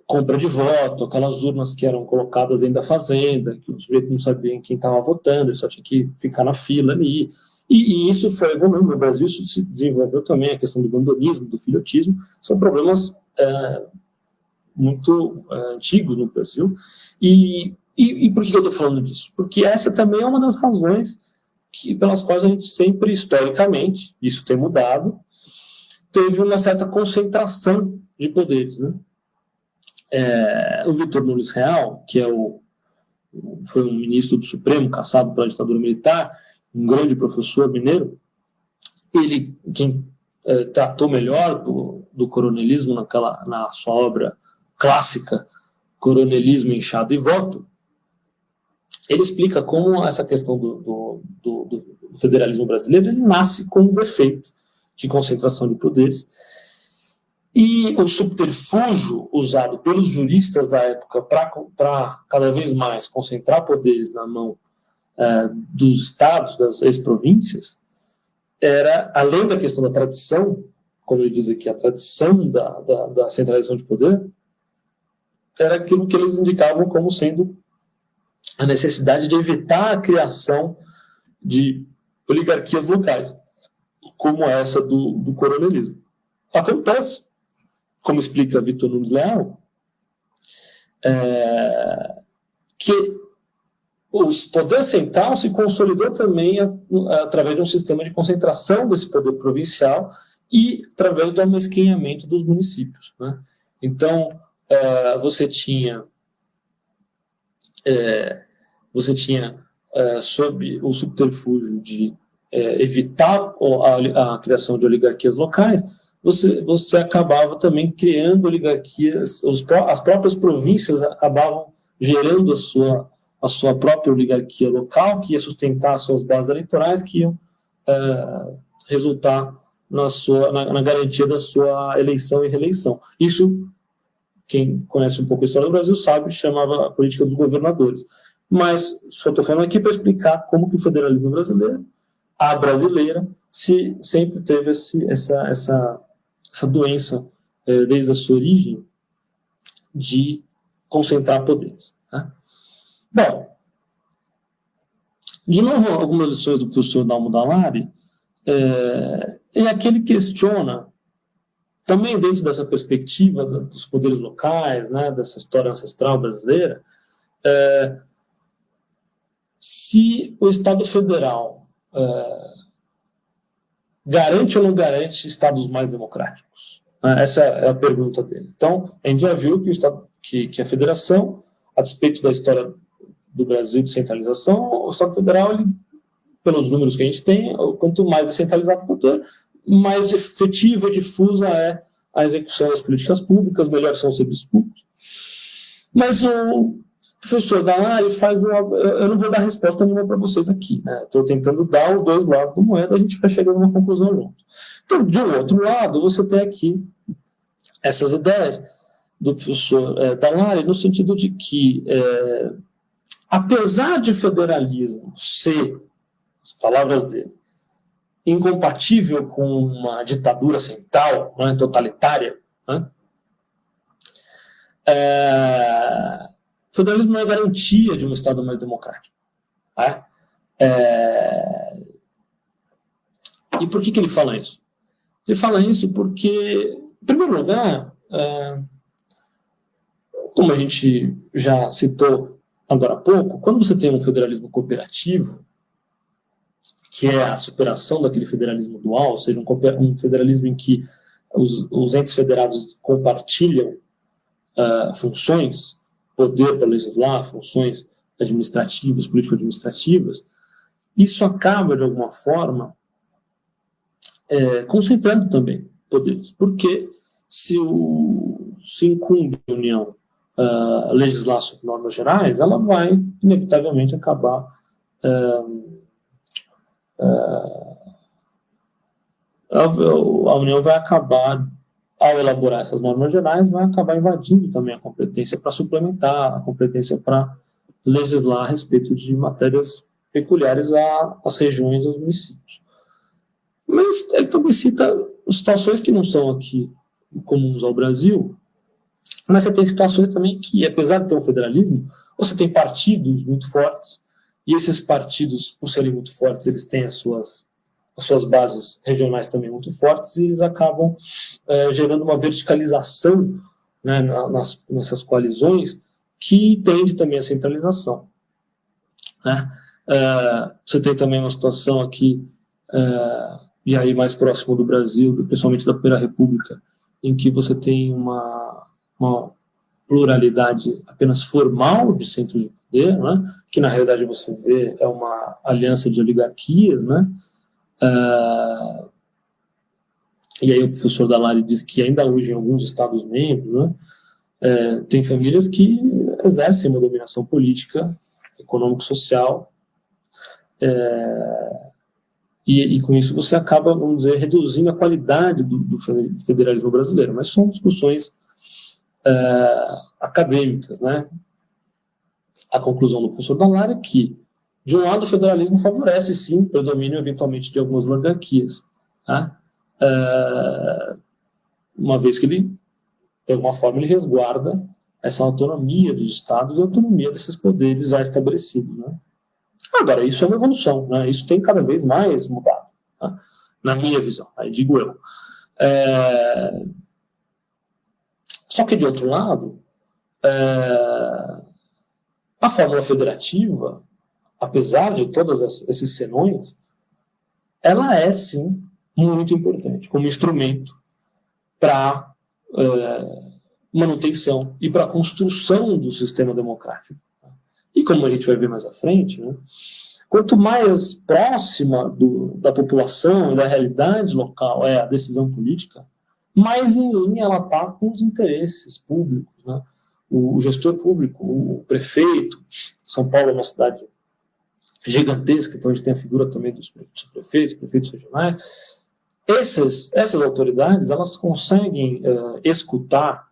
Compra de voto, aquelas urnas que eram colocadas dentro da fazenda, que o sujeito não sabia quem estava votando, ele só tinha que ficar na fila ali. E isso foi evoluindo. No Brasil, isso se desenvolveu também, a questão do bandolismo, do filhotismo, são problemas muito antigos no Brasil. E por que eu estou falando disso? Porque essa também é uma das razões pelas quais a gente sempre, historicamente, isso tem mudado, teve uma certa concentração de poderes, né? O Vitor Nunes Real, que foi um ministro do Supremo, caçado pela ditadura militar, um grande professor mineiro, quem tratou melhor do coronelismo na sua obra clássica, Coronelismo, Enxada e Voto, ele explica como essa questão do federalismo brasileiro ele nasce com um defeito de concentração de poderes. E o subterfúgio usado pelos juristas da época para cada vez mais concentrar poderes na mão dos estados, das ex-províncias, era, além da questão da tradição, como ele diz aqui, a tradição da centralização de poder, era aquilo que eles indicavam como sendo a necessidade de evitar a criação de oligarquias locais, como essa do coronelismo. Acontece, como explica Vitor Nunes Leal, que o poder central se consolidou também através de um sistema de concentração desse poder provincial e através do amesquinhamento dos municípios, né? Então, você tinha sob o subterfúgio de evitar a criação de oligarquias locais, você acabava também criando oligarquias, as próprias províncias acabavam gerando a sua própria oligarquia local, que ia sustentar as suas bases eleitorais, que iam resultar na garantia da sua eleição e reeleição. Isso, quem conhece um pouco a história do Brasil sabe, chamava a política dos governadores. Mas só estou falando aqui para explicar como que o federalismo brasileiro, a brasileira, sempre teve essa doença, desde a sua origem, de concentrar poderes. Né? Bom, de novo, algumas lições do professor Dalmo Dallari, é aquele que questiona, também dentro dessa perspectiva dos poderes locais, né, dessa história ancestral brasileira, se o Estado Federal garante ou não garante estados mais democráticos. Essa é a pergunta dele. Então, a gente já viu que a federação, a despeito da história do Brasil de centralização, o Estado Federal, pelos números que a gente tem, quanto mais descentralizado o poder, mais efetiva e difusa é a execução das políticas públicas, melhores são os serviços públicos. Mas o professor Dallari eu não vou dar resposta nenhuma para vocês aqui, né? Estou tentando dar os dois lados da moeda, a gente vai chegando a uma conclusão junto. Então, de um outro lado, você tem aqui essas ideias do professor Dallari, no sentido de que, apesar de federalismo ser, as palavras dele, incompatível com uma ditadura central, né, totalitária, né, o federalismo não é garantia de um Estado mais democrático. Né? E por que ele fala isso? Ele fala isso porque, em primeiro lugar, Como a gente já citou agora há pouco, quando você tem um federalismo cooperativo, que é a superação daquele federalismo dual, ou seja, um federalismo em que os entes federados compartilham funções, poder para legislar, funções administrativas, político-administrativas, isso acaba, de alguma forma, concentrando também poderes, porque se incumbe a União legislar sobre normas gerais, ela vai, inevitavelmente, acabar a União vai acabar, ao elaborar essas normas gerais, vai acabar invadindo também a competência para suplementar, a competência para legislar a respeito de matérias peculiares às regiões e aos municípios. Mas ele também cita situações que não são aqui comuns ao Brasil, mas você tem situações também que, apesar de ter um federalismo, você tem partidos muito fortes, e esses partidos, por serem muito fortes, eles têm as suas bases regionais também muito fortes, e eles acabam gerando uma verticalização, né, nessas coalizões, que tende também à centralização. Né? Você tem também uma situação aqui, e aí mais próximo do Brasil, principalmente da Primeira República, em que você tem uma pluralidade apenas formal de centros de poder, né, que na realidade você vê é uma aliança de oligarquias, né? E aí o professor Dall'Ari diz que ainda hoje em alguns estados-membros, né, tem famílias que exercem uma dominação política, econômico-social, e com isso você acaba, vamos dizer, reduzindo a qualidade do federalismo brasileiro. Mas são discussões acadêmicas, né? A conclusão do professor Dall'Ari é que, de um lado, o federalismo favorece, sim, o predomínio, eventualmente, de algumas oligarquias, tá? Uma vez que ele, de alguma forma, ele resguarda essa autonomia dos estados e a autonomia desses poderes já estabelecidos, né? Agora, isso é uma evolução, né? Isso tem cada vez mais mudado, tá? Na minha visão, aí digo eu. Só que, de outro lado, a fórmula federativa, apesar de todos esses senões, ela é, sim, muito importante como instrumento para manutenção e para a construção do sistema democrático. E como a gente vai ver mais à frente, né, quanto mais próxima da população e da realidade local é a decisão política, mais em linha ela está com os interesses públicos, né? O gestor público, o prefeito. São Paulo é uma cidade gigantesca, então a gente tem a figura também dos prefeitos regionais. Essas autoridades, elas conseguem escutar,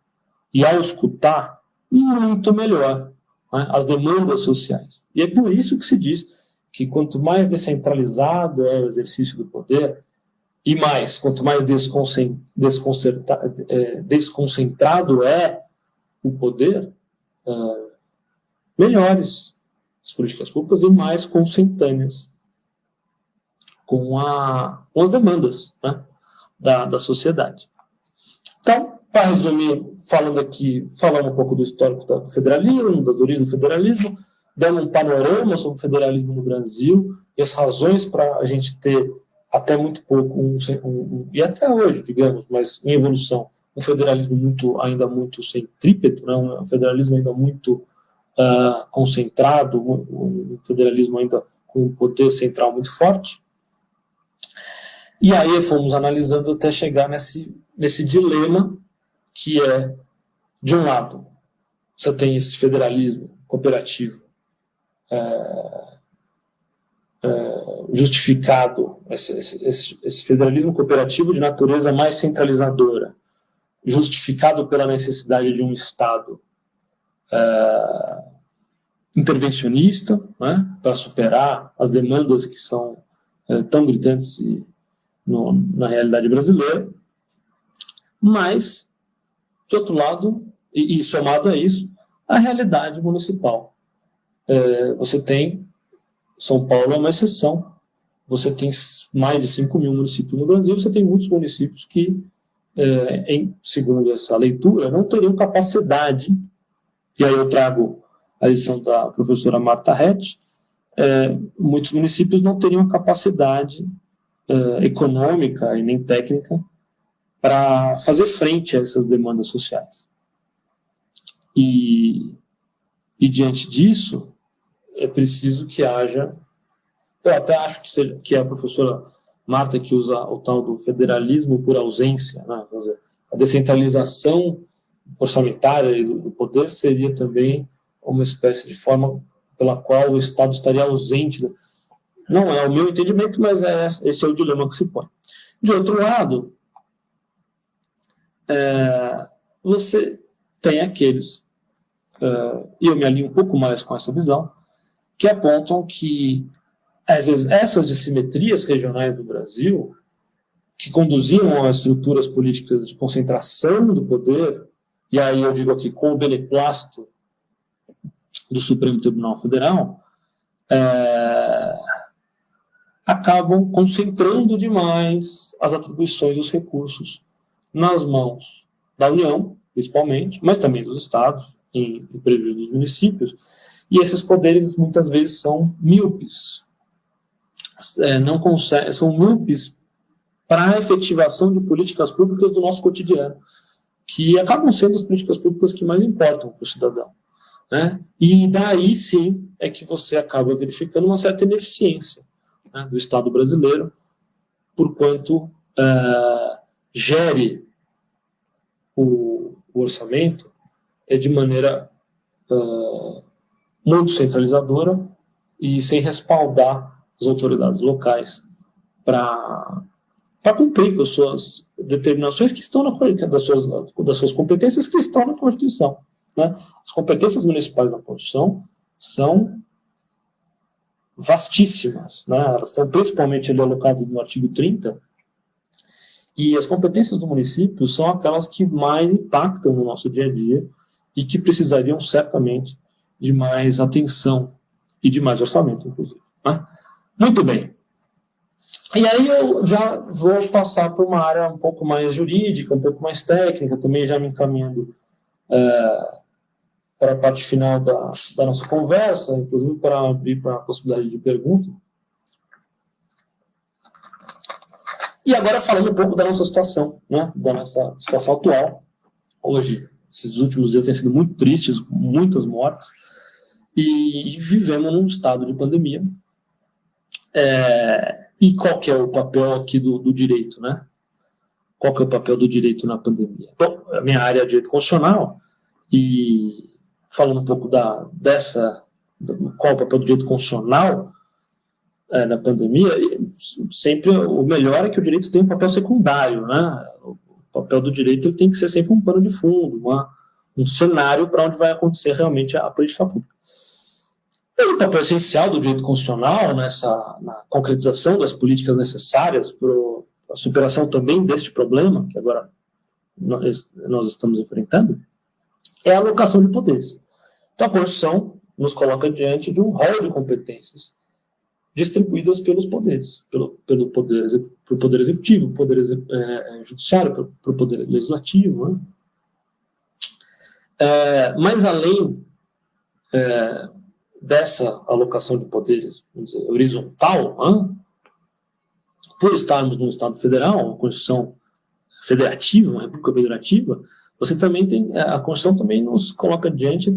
e ao escutar, muito melhor, né, as demandas sociais. E é por isso que se diz que quanto mais descentralizado é o exercício do poder, e mais, quanto mais desconcentrado é o poder, melhores as políticas públicas e mais consentâneas com as demandas, né, da sociedade. Então, para resumir, falando um pouco do histórico do federalismo, das origens do federalismo, dando um panorama sobre o federalismo no Brasil e as razões para a gente ter até muito pouco, e até hoje, digamos, mas em evolução, um federalismo ainda muito centrípeto, né, um federalismo ainda muito concentrado, um federalismo ainda com um poder central muito forte. E aí fomos analisando até chegar nesse dilema que é, de um lado, você tem esse federalismo cooperativo justificado, esse federalismo cooperativo de natureza mais centralizadora, justificado pela necessidade de um Estado intervencionista, né, para superar as demandas que são tão gritantes na realidade brasileira, mas, de outro lado, e somado a isso, a realidade municipal. Você tem, São Paulo é uma exceção, você tem mais de 5 mil municípios no Brasil, você tem muitos municípios que, segundo essa leitura, não teriam capacidade e aí eu trago a lição da professora Marta Rett, muitos municípios não teriam capacidade econômica e nem técnica para fazer frente a essas demandas sociais. E diante disso, é preciso que haja, eu até acho que é a professora Marta que usa o tal do federalismo por ausência, né? Quer dizer, a descentralização orçamentária do poder seria também uma espécie de forma pela qual o Estado estaria ausente. Não é o meu entendimento, mas esse é o dilema que se põe. De outro lado, você tem aqueles, e eu me alinho um pouco mais com essa visão, que apontam que às vezes, essas dissimetrias regionais do Brasil, que conduziam a estruturas políticas de concentração do poder, e aí eu digo aqui com o beneplácito do Supremo Tribunal Federal, acabam concentrando demais as atribuições dos recursos nas mãos da União, principalmente, mas também dos estados, em prejuízo dos municípios, e esses poderes muitas vezes são míopes, são míopes para a efetivação de políticas públicas do nosso cotidiano, que acabam sendo as políticas públicas que mais importam para o cidadão. Né? E daí sim é que você acaba verificando uma certa ineficiência, né, do Estado brasileiro, por quanto gere o orçamento de maneira muito centralizadora e sem respaldar as autoridades locais para cumprir com as suas determinações que estão das suas competências que estão na Constituição. Né? As competências municipais da Constituição são vastíssimas, né? Elas estão principalmente ali alocadas no artigo 30, e as competências do município são aquelas que mais impactam no nosso dia a dia e que precisariam certamente de mais atenção e de mais orçamento, inclusive. Né? Muito bem. E aí eu já vou passar para uma área um pouco mais jurídica, um pouco mais técnica, também já me encaminhando para a parte final da nossa conversa, inclusive para abrir para a possibilidade de pergunta. E agora falando um pouco da nossa situação, né, da nossa situação atual. Hoje, esses últimos dias têm sido muito tristes, muitas mortes, e vivemos num estado de pandemia. E qual que é o papel aqui do direito, né? Qual que é o papel do direito na pandemia? Bom, a minha área é direito constitucional, e falando um pouco qual é o papel do direito constitucional na pandemia, sempre o melhor é que o direito tem um papel secundário, né? O papel do direito ele tem que ser sempre um pano de fundo, um cenário para onde vai acontecer realmente a política pública. Mas o papel essencial do direito constitucional na concretização das políticas necessárias para a superação também deste problema, que agora nós estamos enfrentando, é a alocação de poderes. Então, a Constituição nos coloca diante de um rol de competências distribuídas pelos poderes, pelo poder executivo, poder judiciário, pelo poder legislativo. Né? Mas além dessa alocação de poderes, vamos dizer, horizontal, por estarmos num Estado federal, uma Constituição federativa, uma República Federativa, você também tem, a Constituição também nos coloca diante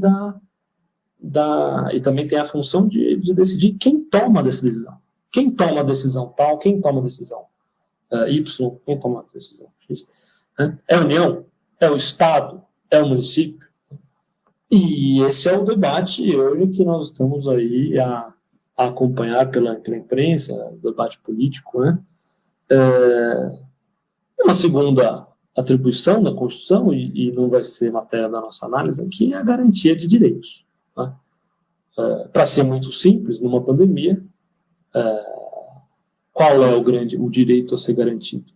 e também tem a função de decidir quem toma essa decisão. Quem toma a decisão tal, quem toma a decisão Y, quem toma a decisão X. Né? É a União? É o Estado? É o município? E esse é o debate hoje que nós estamos aí a acompanhar pela imprensa, o debate político. Né? Uma segunda atribuição da Constituição, e não vai ser matéria da nossa análise aqui, é a garantia de direitos. Né? Para ser muito simples, numa pandemia, qual é o direito a ser garantido?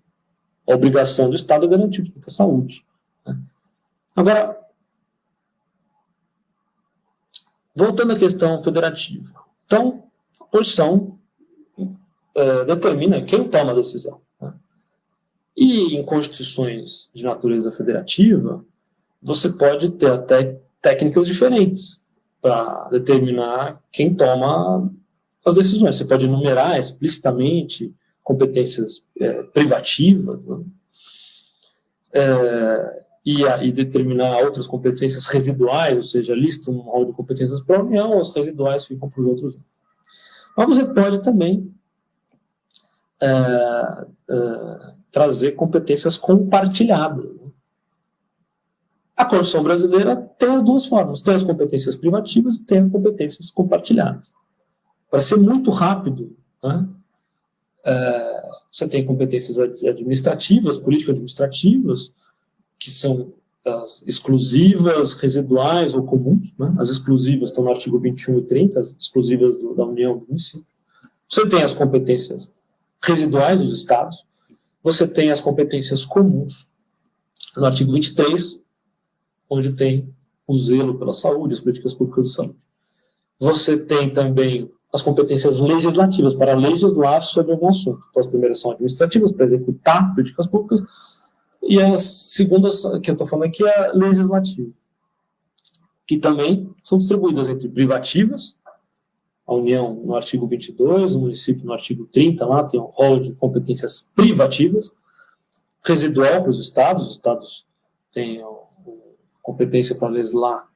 A obrigação do Estado é garantir o direito à saúde. Né? Agora, voltando à questão federativa. Então, a Constituição determina quem toma a decisão. Né? E em constituições de natureza federativa, você pode ter até técnicas diferentes para determinar quem toma as decisões. Você pode enumerar explicitamente competências privativas, né? E determinar outras competências residuais, ou seja, lista um rol de competências para a União, as residuais ficam para os outros. Mas você pode também trazer competências compartilhadas. A Constituição brasileira tem as duas formas, tem as competências privativas e tem as competências compartilhadas. Para ser muito rápido, né, você tem competências administrativas, político-administrativas, que são as exclusivas, residuais ou comuns, né? As exclusivas estão no artigo 21 e 30, as exclusivas da União do município. Você tem as competências residuais dos estados, você tem as competências comuns no artigo 23, onde tem o zelo pela saúde, as políticas públicas de saúde. Você tem também as competências legislativas, para legislar sobre algum assunto. Então, as primeiras são administrativas, para executar políticas públicas, e as segundas, que eu estou falando aqui, é legislativa, que também são distribuídas entre privativas, a União no artigo 22, o município no artigo 30, lá tem um rol de competências privativas, residual para os estados têm competência para legislar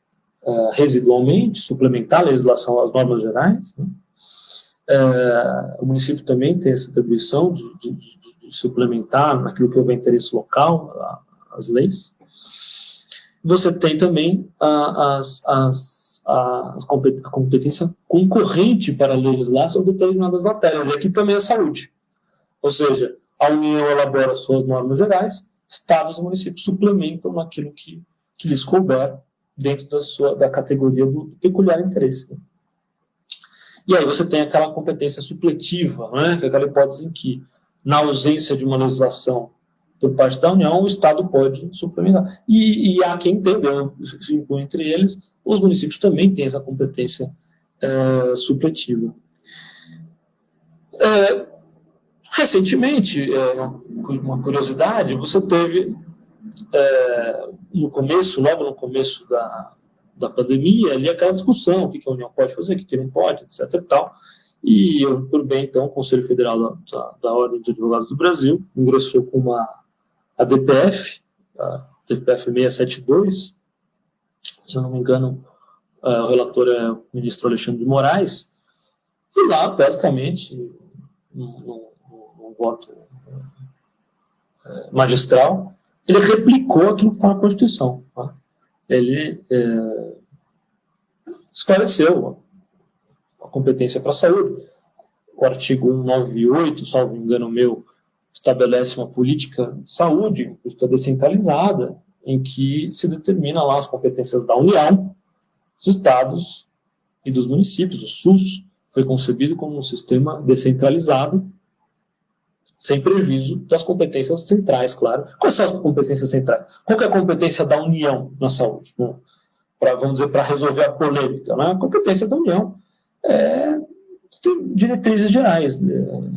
residualmente, suplementar a legislação às normas gerais, né? O município também tem essa atribuição de suplementar naquilo que houver interesse local, as leis. Você tem também a competência concorrente para legislar sobre determinadas matérias, e aqui também a saúde. Ou seja, a União elabora suas normas gerais, estados e municípios suplementam naquilo que lhes couber dentro da categoria do peculiar interesse. E aí você tem aquela competência supletiva, né, que é aquela hipótese em que, na ausência de uma legislação por parte da União, o Estado pode suplementar. E há quem entenda, se inclui entre eles, os municípios também têm essa competência supletiva. Recentemente, uma curiosidade, você teve, logo no começo da pandemia, ali aquela discussão, o que a União pode fazer, o que não pode, etc. e tal. E eu, por bem, então, o Conselho Federal da Ordem dos Advogados do Brasil ingressou com a DPF, a DPF 672, se eu não me engano, o relator é o ministro Alexandre de Moraes, e lá, basicamente, num voto magistral, ele replicou aquilo que está na Constituição. Tá? Ele esclareceu a competência para a saúde. O artigo 198, salvo engano meu, estabelece uma política de saúde, política descentralizada, em que se determina lá as competências da União, dos estados e dos municípios. O SUS foi concebido como um sistema descentralizado, sem prejuízo das competências centrais, claro. Quais são as competências centrais? Qual que é a competência da União na saúde? Né? Vamos dizer, para resolver a polêmica. Né? A competência da União é diretrizes gerais,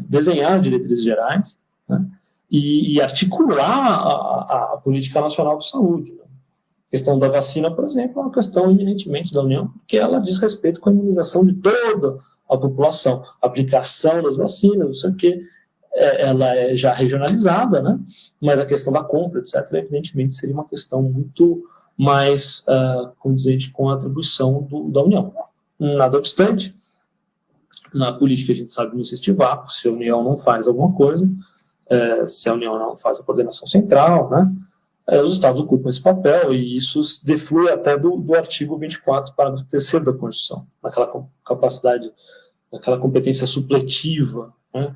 desenhar diretrizes gerais, né? e articular a política nacional de saúde. Né? A questão da vacina, por exemplo, é uma questão eminentemente da União, porque ela diz respeito com a imunização de toda a população. A aplicação das vacinas, não sei o quê, ela é já regionalizada, né? Mas a questão da compra, etc., evidentemente seria uma questão muito mais condizente com a atribuição da União. Nada obstante, na política a gente sabe não existe vácuo, se a União não faz alguma coisa, se a União não faz a coordenação central, né? Os estados ocupam esse papel, e isso deflui até do artigo 24, parágrafo 3º da Constituição, naquela capacidade, naquela competência supletiva, né?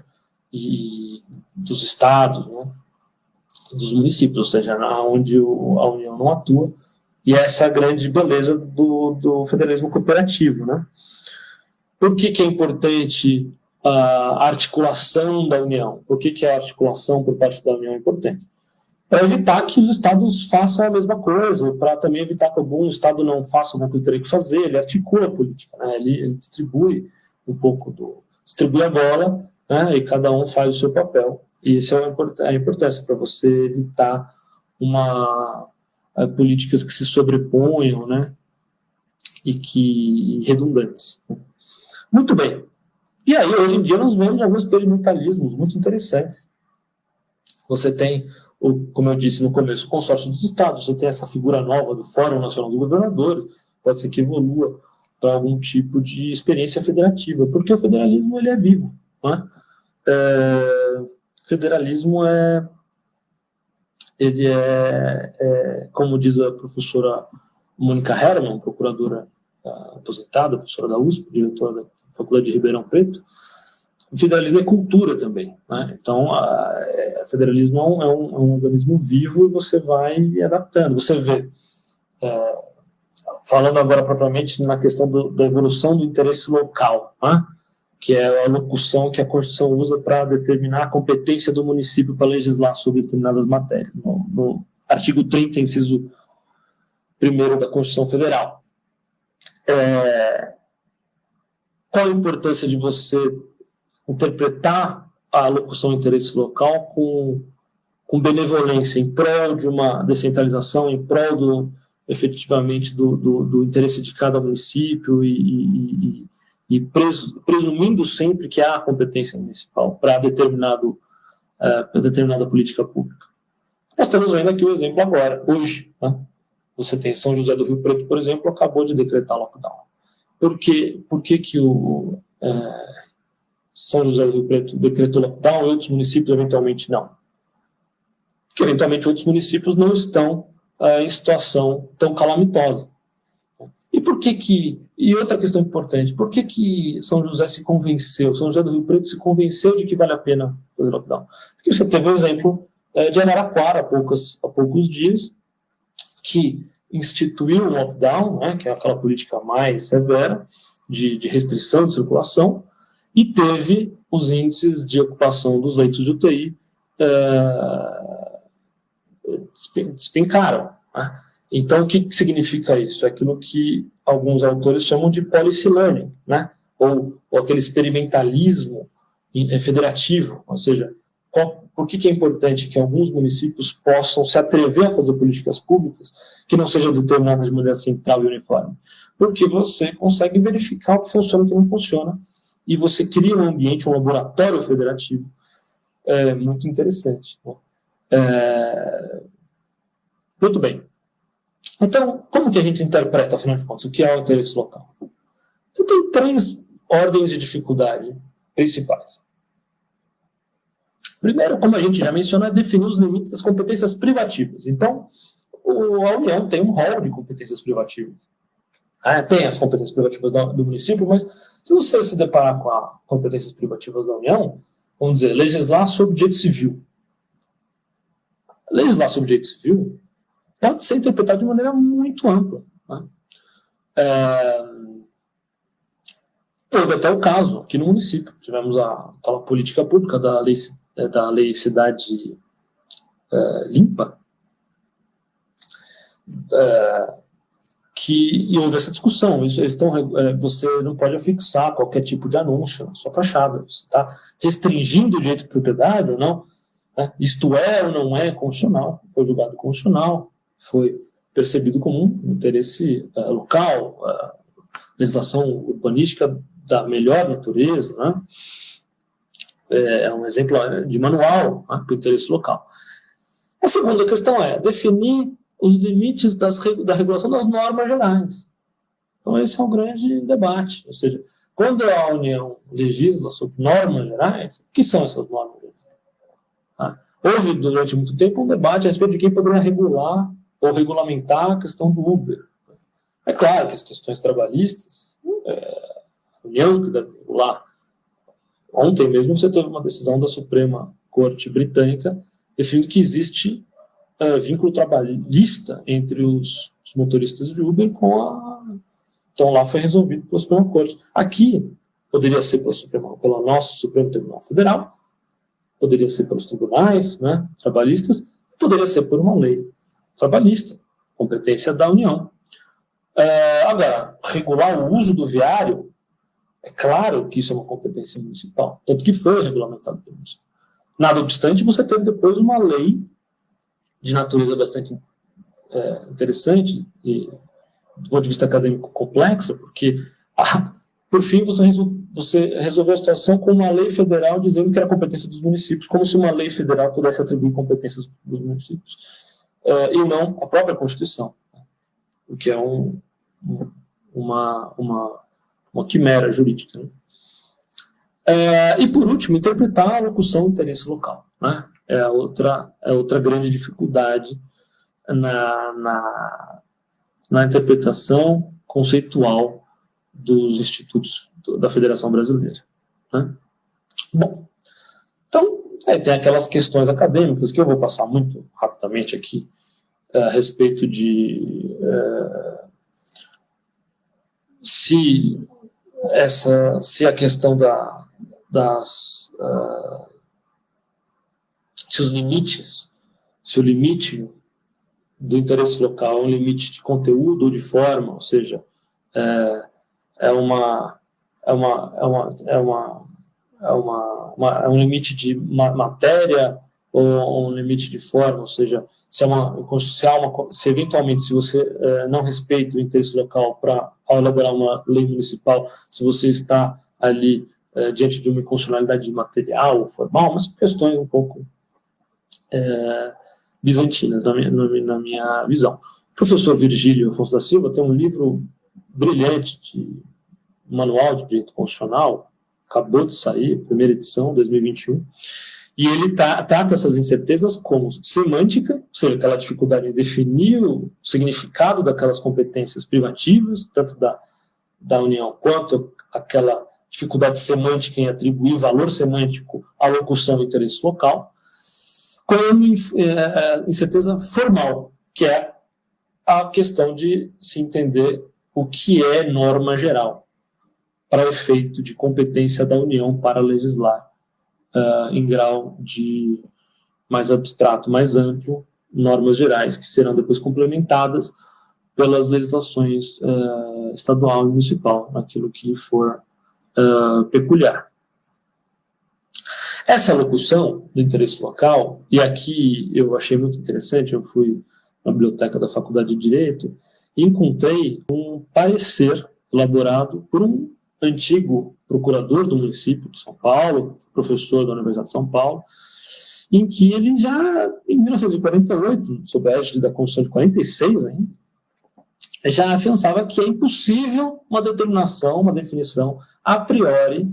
E dos estados, né? Dos municípios, ou seja, onde a União não atua, e essa é a grande beleza do federalismo cooperativo, né? Por que é importante a articulação da União? Por que a articulação por parte da União é importante? Para evitar que os estados façam a mesma coisa, para também evitar que algum estado não faça alguma coisa que teria que fazer. Ele articula a política, né? Ele distribui um pouco distribui a bola, né? E cada um faz o seu papel. E isso é a importância para você evitar políticas que se sobreponham, né? e que redundantes. Muito bem. E aí, hoje em dia, nós vemos alguns experimentalismos muito interessantes. Você tem, como eu disse no começo, o consórcio dos estados, você tem essa figura nova do Fórum Nacional dos Governadores, pode ser que evolua para algum tipo de experiência federativa, porque o federalismo ele é vivo. Né? Federalismo ele como diz a professora Mônica Herman, procuradora aposentada, professora da USP, diretora da Faculdade de Ribeirão Preto, o federalismo é cultura também. Né? Então, o federalismo é um organismo vivo e você vai adaptando. Você vê, falando agora propriamente na questão da evolução do interesse local, né? Que é a locução que a Constituição usa para determinar a competência do município para legislar sobre determinadas matérias, no artigo 30, inciso 1º da Constituição Federal. Qual a importância de você interpretar a locução interesse local com benevolência, em prol de uma descentralização, em prol efetivamente do interesse de cada município e presumindo sempre que há competência municipal para determinada política pública. Nós estamos vendo aqui o exemplo agora, hoje. Né? Você tem São José do Rio Preto, por exemplo, acabou de decretar lockdown. Por que o São José do Rio Preto decretou lockdown e outros municípios eventualmente não? Porque eventualmente outros municípios não estão em situação tão calamitosa. E por que e outra questão importante, por que São José se convenceu, São José do Rio Preto se convenceu de que vale a pena fazer lockdown? Porque você teve um exemplo de Araraquara há poucos dias, que instituiu um lockdown, né, que é aquela política mais severa de restrição de circulação, e teve os índices de ocupação dos leitos de UTI despencaram. Né? Então, o que significa isso? É aquilo que alguns autores chamam de policy learning, né? ou aquele experimentalismo federativo, ou seja, por que é importante que alguns municípios possam se atrever a fazer políticas públicas que não sejam determinadas de maneira central e uniforme? Porque você consegue verificar o que funciona e o que não funciona, e você cria um ambiente, um laboratório federativo muito interessante. Né? Muito bem. Então, como que a gente interpreta, afinal de contas, o que é o interesse local? Você tem 3 ordens de dificuldade principais. Primeiro, como a gente já mencionou, é definir os limites das competências privativas. Então, a União tem um rol de competências privativas. Tem as competências privativas do município, mas se você se deparar com as competências privativas da União, vamos dizer, legislar sobre direito civil. Legislar sobre direito civil pode ser interpretado de maneira muito ampla. Né? Houve até o caso aqui no município. Tivemos aquela política pública da lei Cidade Limpa, que houve essa discussão. Você não pode afixar qualquer tipo de anúncio na sua fachada. Você está restringindo o direito de propriedade ou não. Né? Isto é ou não é constitucional. Foi julgado constitucional. Foi percebido como um interesse local, legislação urbanística da melhor natureza, né? É um exemplo de manual, né, para o interesse local. A segunda questão é definir os limites da regulação das normas gerais. Então, esse é um grande debate. Ou seja, quando a União legisla sobre normas gerais, o que são essas normas gerais? Houve, durante muito tempo, um debate a respeito de quem poderia regular ou regulamentar a questão do Uber. É claro que as questões trabalhistas, a União que deve regular. Ontem mesmo você teve uma decisão da Suprema Corte Britânica definindo que existe vínculo trabalhista entre os motoristas de Uber Então lá foi resolvido pela Suprema Corte. Aqui poderia ser pelo nosso Supremo Tribunal Federal, poderia ser pelos tribunais, né, trabalhistas, poderia ser por uma lei trabalhista, competência da União. Agora, regular o uso do viário, é claro que isso é uma competência municipal, tanto que foi regulamentado pelo município. Nada obstante, você teve depois uma lei de natureza bastante interessante e do ponto de vista acadêmico, complexa, porque, por fim, você resolveu a situação com uma lei federal dizendo que era competência dos municípios, como se uma lei federal pudesse atribuir competências dos municípios, e não a própria Constituição, o que é uma quimera jurídica. Né? E, por último, interpretar a locução do interesse local. Né? É outra grande dificuldade na interpretação conceitual dos institutos da Federação Brasileira. Né? Bom, então, tem aquelas questões acadêmicas que eu vou passar muito rapidamente aqui a respeito de se a questão se o limite do interesse local é um limite de conteúdo ou de forma, ou seja, é um limite de matéria ou um limite de forma, ou seja, se eventualmente se você não respeita o interesse local ao elaborar uma lei municipal, se você está ali diante de uma inconstitucionalidade material ou formal, mas questões um pouco bizantinas, na minha visão. O professor Virgílio Afonso da Silva tem um livro brilhante de manual de direito constitucional, acabou de sair, primeira edição, 2021, e ele trata essas incertezas como semântica, ou seja, aquela dificuldade em definir o significado daquelas competências privativas, tanto da União, quanto aquela dificuldade semântica em atribuir valor semântico à locução do interesse local, como incerteza formal, que é a questão de se entender o que é norma geral, para efeito de competência da União para legislar em grau de mais abstrato, mais amplo, normas gerais, que serão depois complementadas pelas legislações estadual e municipal, naquilo que lhe for peculiar. Essa locução do interesse local, e aqui eu achei muito interessante, eu fui na biblioteca da Faculdade de Direito e encontrei um parecer elaborado por um antigo procurador do município de São Paulo, professor da Universidade de São Paulo, em que ele já, em 1948, sob a égide da Constituição de 46 ainda, já afiançava que é impossível uma determinação, uma definição a priori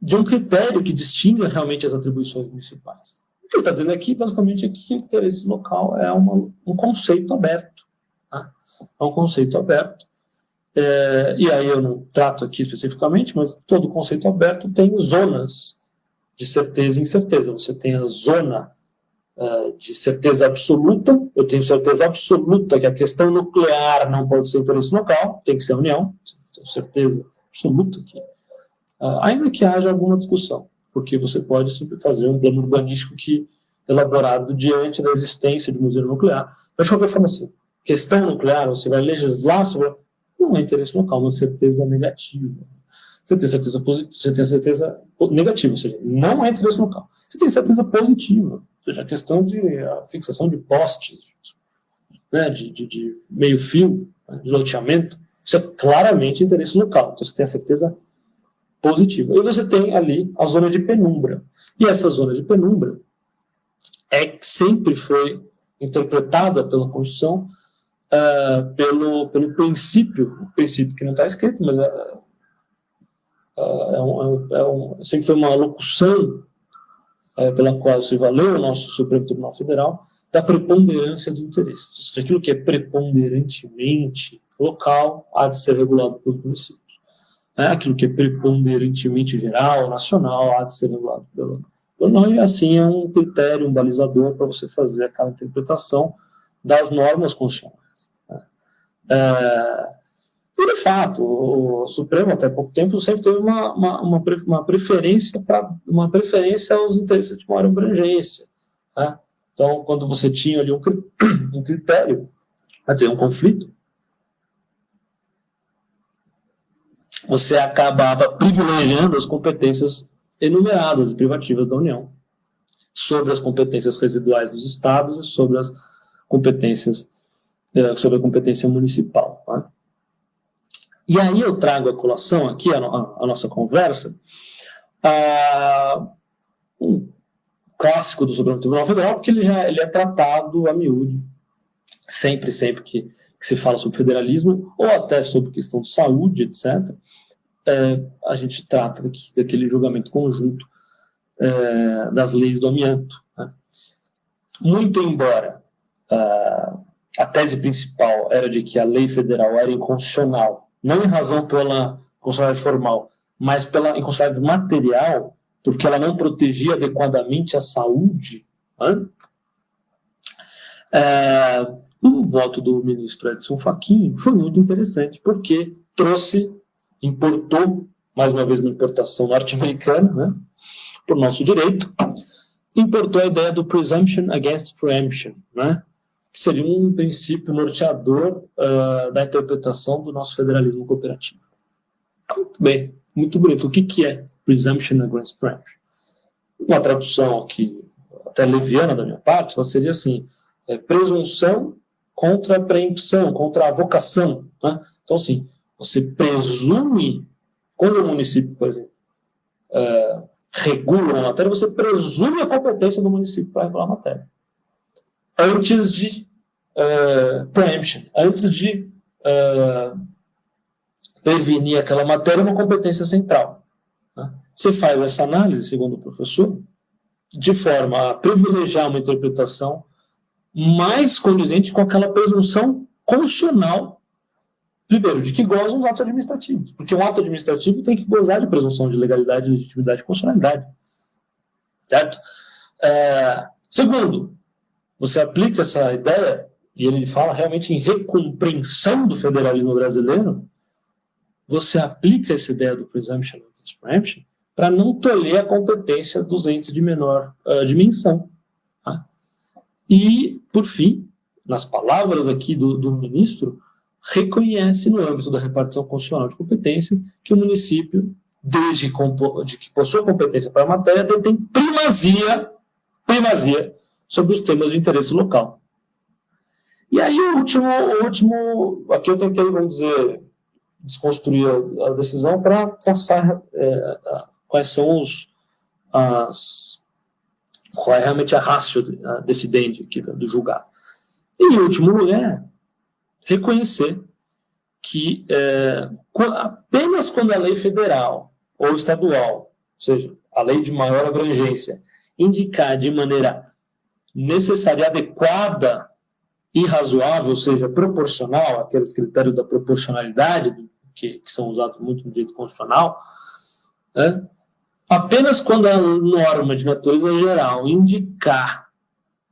de um critério que distinga realmente as atribuições municipais. O que ele está dizendo aqui, basicamente, é que o interesse local é um conceito aberto. Tá? É um conceito aberto. E aí eu não trato aqui especificamente, mas todo conceito aberto tem zonas de certeza e incerteza. Você tem a zona de certeza absoluta, eu tenho certeza absoluta que a questão nuclear não pode ser interesse local, tem que ser a União, tenho certeza absoluta que ainda que haja alguma discussão, porque você pode sempre fazer um plano urbanístico elaborado diante da existência de um museu nuclear. Mas, de qualquer forma, assim, questão nuclear, você vai legislar sobre... Não é interesse local, uma certeza negativa. Você tem certeza positiva, você tem certeza negativa, ou seja, não é interesse local. Você tem certeza positiva, ou seja, a questão de fixação de postes, né, de meio fio, de loteamento, isso é claramente interesse local. Então, você tem a certeza positiva. E você tem ali a zona de penumbra. E essa zona de penumbra sempre foi interpretada pela Constituição pelo princípio, o princípio que não está escrito, mas sempre foi uma locução pela qual se valeu o nosso Supremo Tribunal Federal, da preponderância dos interesses. Ou seja, aquilo que é preponderantemente local há de ser regulado pelos municípios. Aquilo que é preponderantemente geral, nacional, há de ser regulado pelo não, e assim é um critério, um balizador para você fazer aquela interpretação das normas constitucionais. E, de fato, o Supremo, até pouco tempo, sempre teve uma preferência aos interesses de maior abrangência. Né? Então, quando você tinha ali um critério, quer dizer, um conflito, você acabava privilegiando as competências enumeradas e privativas da União sobre as competências residuais dos estados e sobre as competências sobre a competência municipal. Né? E aí eu trago a colação aqui, a nossa conversa, um clássico do Supremo Tribunal Federal, porque ele é tratado a miúde, sempre que se fala sobre federalismo, ou até sobre questão de saúde, etc., a gente trata aqui daquele julgamento conjunto das leis do amianto. Né? Muito embora a tese principal era de que a lei federal era inconstitucional, não em razão pela inconstitucionalidade formal, mas pela inconstitucionalidade material, porque ela não protegia adequadamente a saúde, né? O voto do ministro Edson Fachin foi muito interessante, porque importou, mais uma vez uma importação norte-americana, né, por nosso direito, importou a ideia do presumption against preemption, né, que seria um princípio norteador da interpretação do nosso federalismo cooperativo. Muito bem, muito bonito. O que é presumption against preemption? Uma tradução aqui, até leviana da minha parte, ela seria assim, presunção contra a preempção, contra a vocação. Né? Então, assim, você presume, quando o município, por exemplo, regula uma matéria, você presume a competência do município para regular a matéria. Antes de preemption, antes de prevenir aquela matéria, uma competência central. Né? Você faz essa análise, segundo o professor, de forma a privilegiar uma interpretação mais condizente com aquela presunção constitucional, primeiro, de que gozam os atos administrativos. Porque um ato administrativo tem que gozar de presunção de legalidade, legitimidade e constitucionalidade. Certo? Segundo, você aplica essa ideia, e ele fala realmente em recompreensão do federalismo brasileiro, você aplica essa ideia do presumption against preemption para não tolher a competência dos entes de menor dimensão. Tá? E, por fim, nas palavras aqui do ministro, reconhece no âmbito da repartição constitucional de competência que o município, desde que possua competência para a matéria, detém primazia sobre os temas de interesse local. E aí o último aqui eu tentei, vamos dizer, desconstruir a decisão para traçar quais são qual é realmente a ratio decidente aqui do julgado. E, em último lugar, reconhecer que apenas quando a lei federal ou estadual, ou seja, a lei de maior abrangência, indicar de maneira necessária e adequada e razoável, ou seja, proporcional, aqueles critérios da proporcionalidade que são usados muito no direito constitucional, né? Apenas quando a norma de natureza geral indicar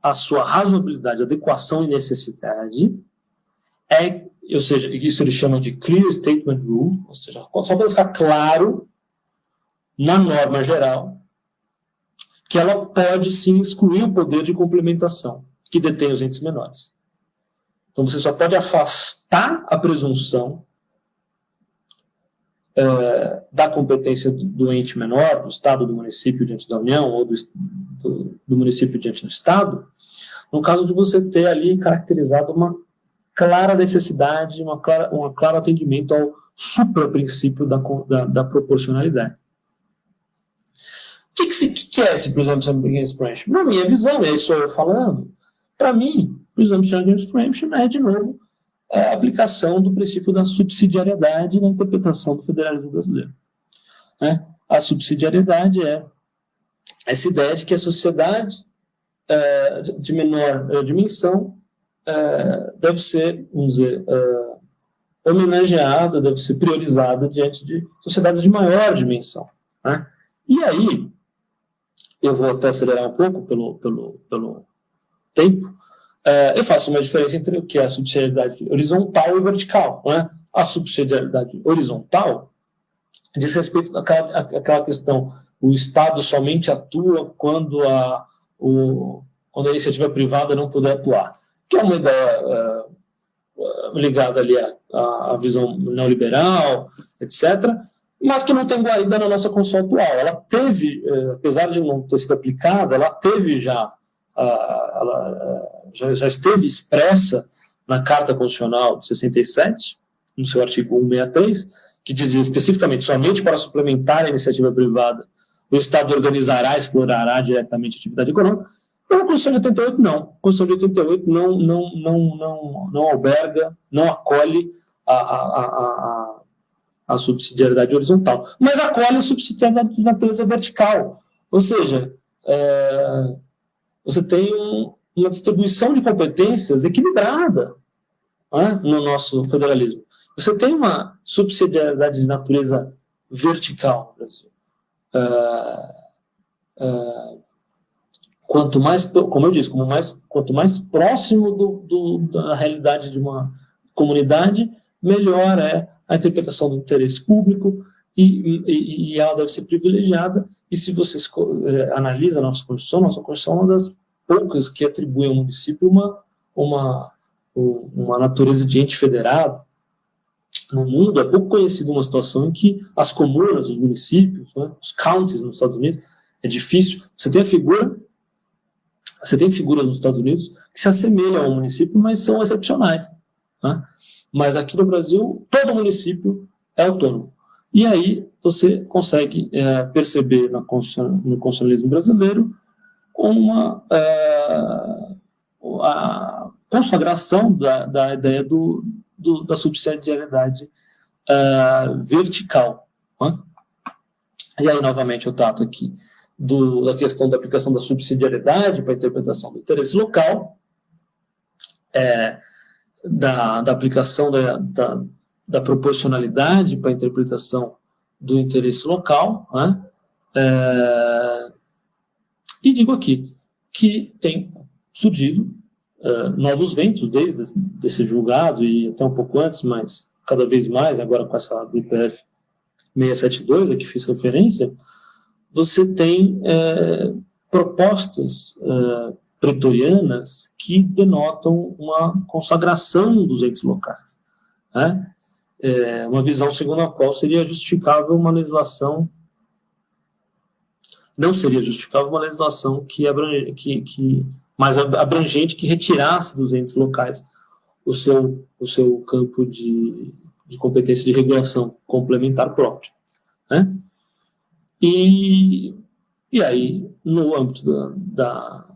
a sua razoabilidade, adequação e necessidade, ou seja, isso ele chama de clear statement rule, ou seja, só para ficar claro na norma geral que ela pode sim excluir o poder de complementação que detém os entes menores. Então você só pode afastar a presunção da competência do ente menor, do Estado, do município diante da União, ou do município diante do Estado, no caso de você ter ali caracterizado uma clara necessidade, um claro atendimento ao supra-princípio da proporcionalidade. O que é esse presumption against preemption? Na minha visão, é isso eu falando, para mim, presumption against preemption é, de novo, a aplicação do princípio da subsidiariedade na interpretação do federalismo brasileiro. A subsidiariedade é essa ideia de que a sociedade de menor dimensão deve ser, vamos dizer, homenageada, deve ser priorizada diante de sociedades de maior dimensão. Né? E aí, eu vou até acelerar um pouco pelo tempo, eu faço uma diferença entre o que é a subsidiariedade horizontal e vertical. Né? A subsidiariedade horizontal diz respeito àquela questão, o Estado somente atua quando a iniciativa privada não puder atuar, que é uma ideia ligada ali à visão neoliberal, etc., mas que não tem guarida na nossa Constituição atual. Ela teve, apesar de não ter sido aplicada, ela teve já esteve expressa na Carta Constitucional de 67, no seu artigo 163, que dizia especificamente somente para suplementar a iniciativa privada o Estado organizará e explorará diretamente a atividade econômica. Mas a Constituição de 88 não. A Constituição de 88 não alberga, não acolhe a subsidiariedade horizontal, mas acolhe a subsidiariedade de natureza vertical. Ou seja, você tem uma distribuição de competências equilibrada, né, no nosso federalismo. Você tem uma subsidiariedade de natureza vertical no Brasil. Quanto mais, como eu disse, quanto mais próximo da realidade de uma comunidade, melhor é a interpretação do interesse público e ela deve ser privilegiada. E se você analisa a nossa Constituição é uma das poucas que atribui ao município uma natureza de ente federado. No mundo, é pouco conhecida uma situação em que as comunas, os municípios, né, os counties nos Estados Unidos, é difícil. Você tem figuras nos Estados Unidos que se assemelham ao município, mas são excepcionais, né? Mas aqui no Brasil, todo município é autônomo. E aí você consegue perceber no constitucionalismo brasileiro a consagração da ideia da subsidiariedade vertical, né? E aí, novamente, eu trato aqui da questão da aplicação da subsidiariedade para a interpretação do interesse local, da aplicação da proporcionalidade para a interpretação do interesse local, né? E digo aqui que tem surgido novos ventos desde esse julgado e até um pouco antes, mas cada vez mais, agora com essa DPF 672, a que fiz referência, você tem propostas pretorianas que denotam uma consagração dos entes locais, né? Uma visão segundo a qual seria justificável uma legislação, não seria justificável uma legislação mais abrangente, que retirasse dos entes locais o seu campo de competência de regulação complementar próprio, né? E aí, no âmbito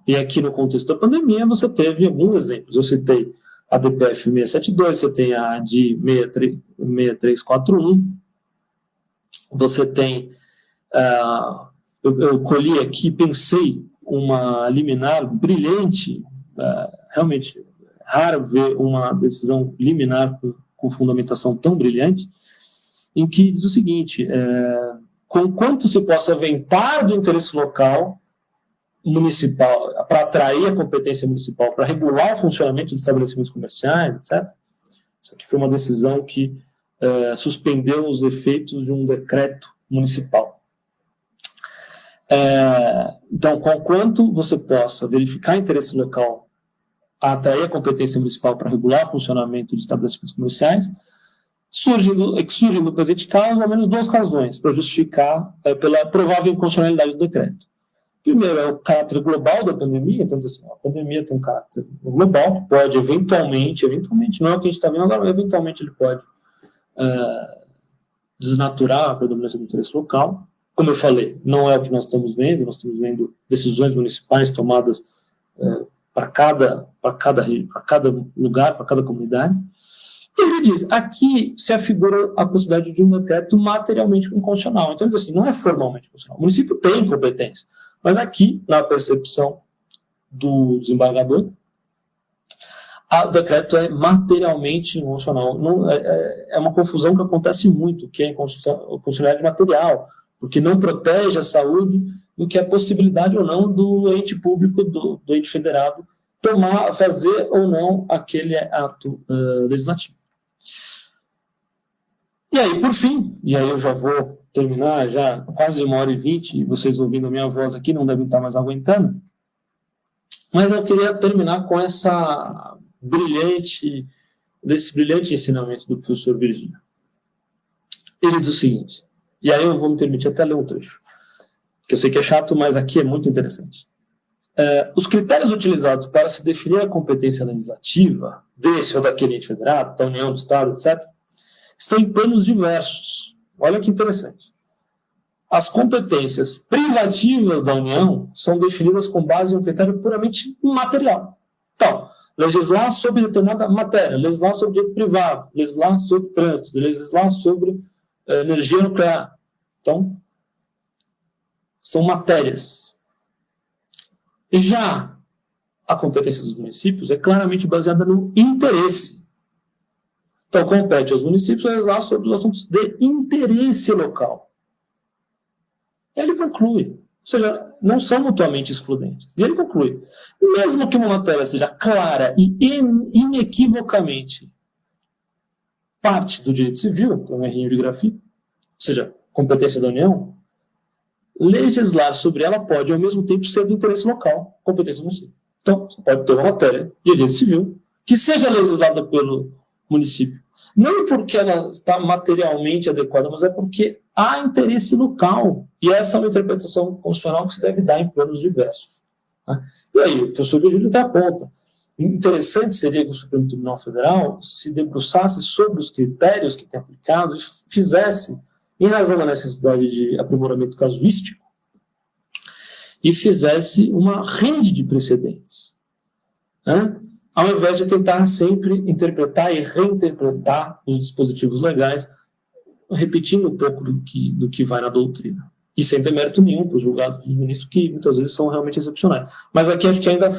e aqui no contexto da pandemia, você teve alguns exemplos. Eu citei a DPF 672, você tem a ADI 6341, você tem... eu colhi aqui, pensei uma liminar brilhante, realmente raro ver uma decisão liminar com fundamentação tão brilhante, em que diz o seguinte: conquanto se possa aventar do interesse local municipal para atrair a competência municipal, para regular o funcionamento de estabelecimentos comerciais, etc. Isso aqui foi uma decisão que suspendeu os efeitos de um decreto municipal. Então, conquanto você possa verificar interesse local a atrair a competência municipal para regular o funcionamento de estabelecimentos comerciais, surgem no presente caso ao menos duas razões para justificar pela provável inconstitucionalidade do decreto. Primeiro, é o caráter global da pandemia. Então, assim, a pandemia tem um caráter global, que pode eventualmente, não é o que a gente está vendo agora, eventualmente ele pode desnaturar a predominância do interesse local. Como eu falei, não é o que nós estamos vendo decisões municipais tomadas para cada lugar, para cada comunidade. E ele diz, aqui se afigura a possibilidade de um decreto materialmente inconstitucional. Então, ele diz assim, não é formalmente inconstitucional. O município tem competência, mas aqui, na percepção do desembargador, o decreto é materialmente inconstitucional. É uma confusão que acontece muito, que é a inconstitucionalidade material, porque não protege a saúde do que é a possibilidade ou não do ente público, do ente federado, fazer ou não aquele ato legislativo. E aí, por fim, e aí eu já vou terminar, já quase 1h20, e vocês ouvindo a minha voz aqui não devem estar mais aguentando, mas eu queria terminar com desse brilhante ensinamento do professor Virgínio. Ele diz o seguinte, e aí eu vou me permitir até ler um trecho, que eu sei que é chato, mas aqui é muito interessante. Os critérios utilizados para se definir a competência legislativa desse ou daquele ente federado, da União, do Estado, etc., estão em planos diversos. Olha que interessante. As competências privativas da União são definidas com base em um critério puramente material. Então, legislar sobre determinada matéria, legislar sobre direito privado, legislar sobre trânsito, legislar sobre energia nuclear. Então, são matérias. Já a competência dos municípios é claramente baseada no interesse. Então, compete aos municípios legislar sobre os assuntos de interesse local. Ele conclui, ou seja, não são mutuamente excludentes. E ele conclui, mesmo que uma matéria seja clara e inequivocamente parte do direito civil, então um errinho de grafia, ou seja, competência da União, legislar sobre ela pode, ao mesmo tempo, ser do interesse local, competência do município. Então, você pode ter uma matéria de direito civil que seja legislada pelo município. Não porque ela está materialmente adequada, mas é porque há interesse local. E essa é uma interpretação constitucional que se deve dar em planos diversos. Né? E aí, o professor Virgílio até aponta. Interessante seria que o Supremo Tribunal Federal se debruçasse sobre os critérios que tem aplicado e fizesse, em razão da necessidade de aprimoramento casuístico, e fizesse uma rede de precedentes. Né? Ao invés de tentar sempre interpretar e reinterpretar os dispositivos legais, repetindo um pouco do que vai na doutrina. E sem demérito nenhum para os julgados dos ministros, que muitas vezes são realmente excepcionais. Mas aqui acho que ainda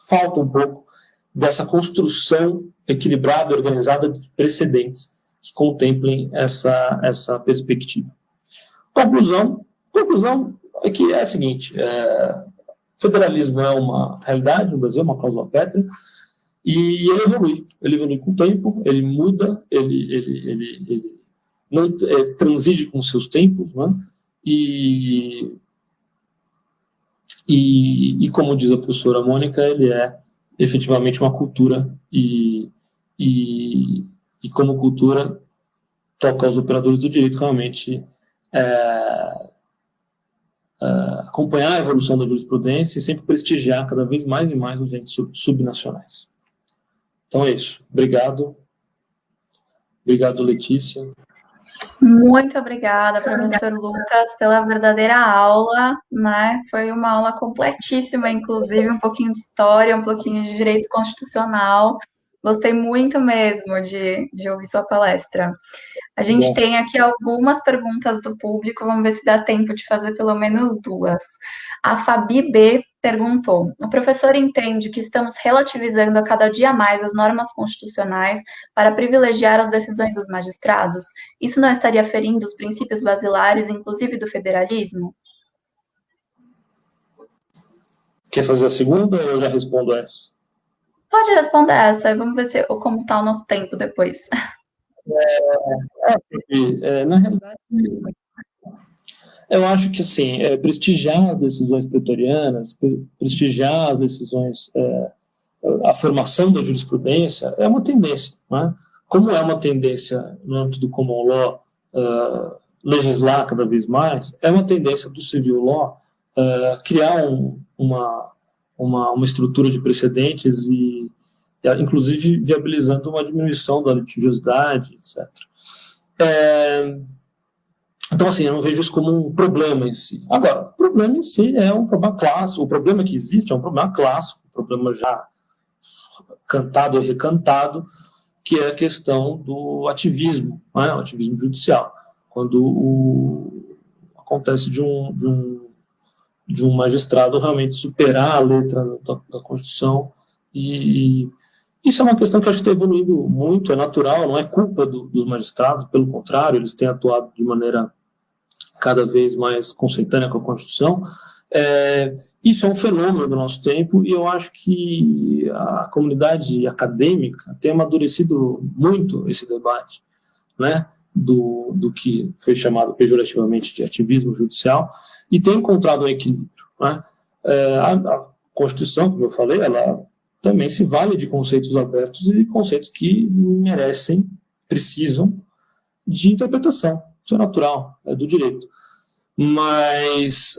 falta um pouco dessa construção equilibrada, organizada de precedentes que contemplem essa perspectiva. Conclusão é que é a seguinte, federalismo é uma realidade no Brasil, uma cláusula pétrea, e ele evolui com o tempo, ele muda, ele não transige com seus tempos, né? E como diz a professora Mônica, ele é efetivamente uma cultura e como cultura toca aos operadores do direito realmente acompanhar a evolução da jurisprudência e sempre prestigiar cada vez mais e mais os entes subnacionais. Então é isso. Obrigado. Obrigado, Letícia. Muito obrigada, professor Lucas, pela verdadeira aula, né? Foi uma aula completíssima, inclusive, um pouquinho de história, um pouquinho de direito constitucional. Gostei muito mesmo de ouvir sua palestra. A gente tem aqui algumas perguntas do público, vamos ver se dá tempo de fazer pelo menos duas. A Fabi B perguntou: o professor entende que estamos relativizando a cada dia mais as normas constitucionais para privilegiar as decisões dos magistrados? Isso não estaria ferindo os princípios basilares, inclusive do federalismo? Quer fazer a segunda ou eu já respondo essa? Pode responder essa, vamos ver como está o nosso tempo depois. Na realidade, eu acho que assim, prestigiar as decisões pretorianas, prestigiar as decisões, a formação da jurisprudência é uma tendência, né? Como é uma tendência no âmbito do common law legislar cada vez mais, é uma tendência do civil law criar uma estrutura de precedentes e inclusive viabilizando uma diminuição da litigiosidade, etc. Então, assim, eu não vejo isso como um problema em si. Agora, o problema em si é um problema clássico, o problema que existe é um problema clássico, um problema já cantado e recantado, que é a questão do ativismo, né? O ativismo judicial. Quando acontece de um magistrado realmente superar a letra da Constituição, e isso é uma questão que acho que está evoluindo muito, é natural, não é culpa dos magistrados, pelo contrário, eles têm atuado de maneira cada vez mais consentânea com a Constituição. Isso é um fenômeno do nosso tempo e eu acho que a comunidade acadêmica tem amadurecido muito esse debate, né, do que foi chamado pejorativamente de ativismo judicial e tem encontrado um equilíbrio, né? A Constituição, como eu falei, ela também se vale de conceitos abertos e de conceitos que merecem, precisam de interpretação. Isso é natural, é do direito. Mas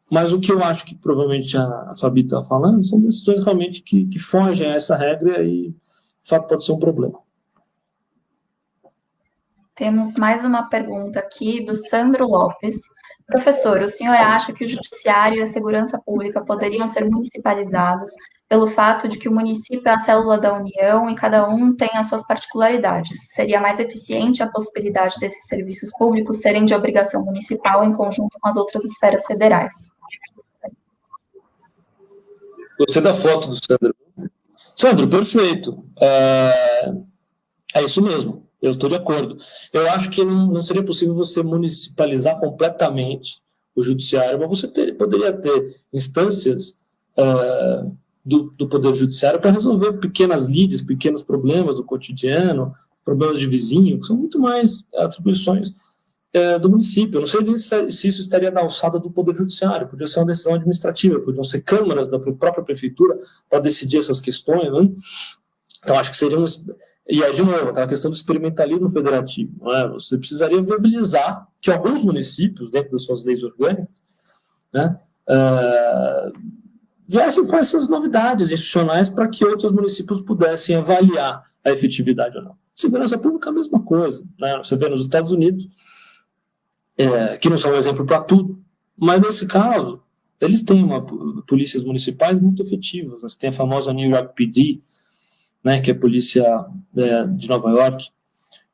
Mas o que eu acho que provavelmente a Fabi está falando são decisões realmente que fogem a essa regra e, de fato, pode ser um problema. Temos mais uma pergunta aqui do Sandro Lopes. Professor, o senhor acha que o judiciário e a segurança pública poderiam ser municipalizados pelo fato de que o município é a célula da União e cada um tem as suas particularidades? Seria mais eficiente a possibilidade desses serviços públicos serem de obrigação municipal em conjunto com as outras esferas federais? Gostei da foto do Sandro. Sandro, perfeito. É isso mesmo. Eu estou de acordo. Eu acho que não seria possível você municipalizar completamente o judiciário, mas você poderia ter instâncias do Poder Judiciário para resolver pequenas lides, pequenos problemas do cotidiano, problemas de vizinho, que são muito mais atribuições do município. Eu não sei nem se isso estaria na alçada do Poder Judiciário, podia ser uma decisão administrativa, podiam ser câmaras da própria prefeitura para decidir essas questões, né? Então, acho que seria E aí, de novo, aquela questão do experimentalismo federativo. Não é? Você precisaria viabilizar que alguns municípios, dentro das suas leis orgânicas, né, viessem com essas novidades institucionais para que outros municípios pudessem avaliar a efetividade ou não. Segurança pública é a mesma coisa. Né? Você vê nos Estados Unidos, que não são um exemplo para tudo, mas nesse caso, eles têm polícias municipais muito efetivas. Você tem a famosa New York PD, né, que é a polícia de Nova York,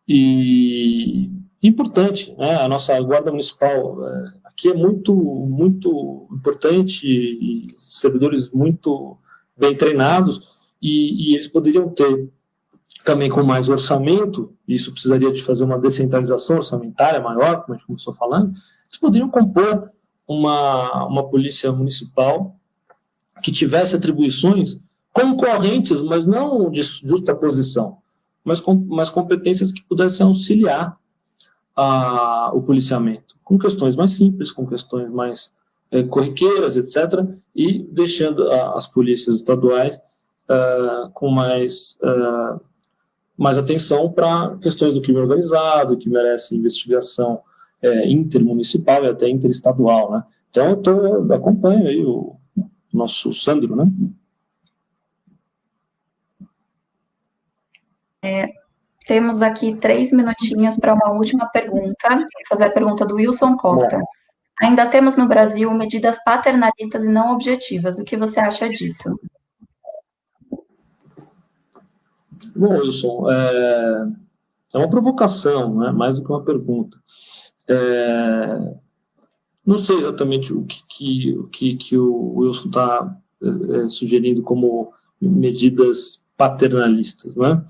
e importante, né, a nossa guarda municipal aqui é muito, muito importante, e servidores muito bem treinados, e eles poderiam ter também com mais orçamento, isso precisaria de fazer uma descentralização orçamentária maior, como a gente começou falando, eles poderiam compor uma polícia municipal que tivesse atribuições concorrentes, mas não de justa posição, mas competências que pudessem auxiliar o policiamento, com questões mais simples, com questões mais corriqueiras, etc., e deixando as polícias estaduais com mais atenção para questões do crime organizado, que merece investigação intermunicipal e até interestadual, né? Então, eu acompanho aí o nosso Sandro, né? Temos aqui 3 minutinhos para uma última pergunta. Vou fazer a pergunta do Wilson Costa. Ainda temos no Brasil medidas paternalistas e não objetivas. O que você acha disso? Bom, Wilson, é uma provocação, né? Mais do que uma pergunta. Não sei exatamente o que o Wilson está sugerindo como medidas paternalistas, né?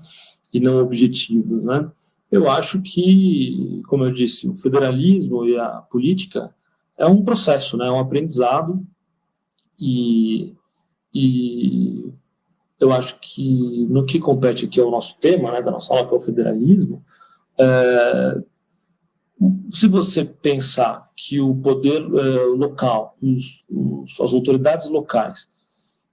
E não objetivas, né? Eu acho que, como eu disse, o federalismo e a política é um processo, né? É um aprendizado, e eu acho que no que compete aqui ao nosso tema, né, da nossa aula, que é o federalismo, se você pensar que o poder local, as autoridades locais,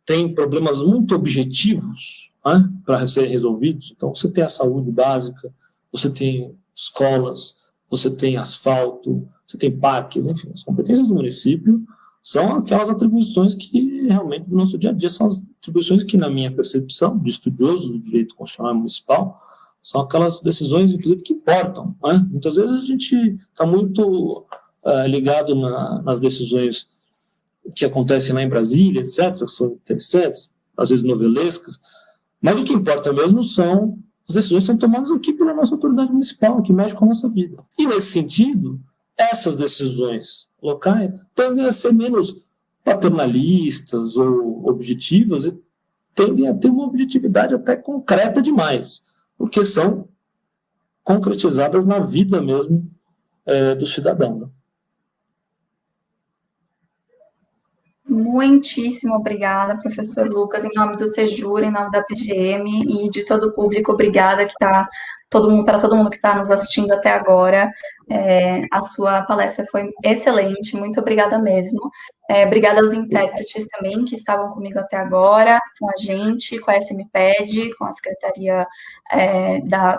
têm problemas muito objetivos, né, para serem resolvidos, então você tem a saúde básica, você tem escolas, você tem asfalto, você tem parques, enfim, as competências do município são aquelas atribuições que realmente no nosso dia a dia são as atribuições que, na minha percepção de estudioso do direito constitucional municipal, são aquelas decisões, inclusive, que importam, né? Muitas vezes a gente está muito ligado nas decisões que acontecem lá em Brasília, etc., que são interessantes, às vezes novelescas, mas o que importa mesmo são as decisões que são tomadas aqui pela nossa autoridade municipal, que mexe com a nossa vida. E, nesse sentido, essas decisões locais tendem a ser menos paternalistas ou objetivas e tendem a ter uma objetividade até concreta demais, porque são concretizadas na vida mesmo do cidadão. Né? Muitíssimo obrigada, professor Lucas, em nome do Sejur, em nome da PGM e de todo o público, obrigada para todo mundo que está nos assistindo até agora. A sua palestra foi excelente, muito obrigada mesmo. Obrigada aos intérpretes também que estavam comigo até agora, com a gente, com a SMPED, com a Secretaria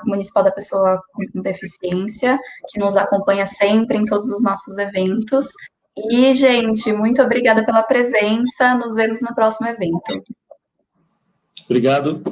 Municipal da Pessoa com Deficiência, que nos acompanha sempre em todos os nossos eventos. E, gente, muito obrigada pela presença. Nos vemos no próximo evento. Obrigado.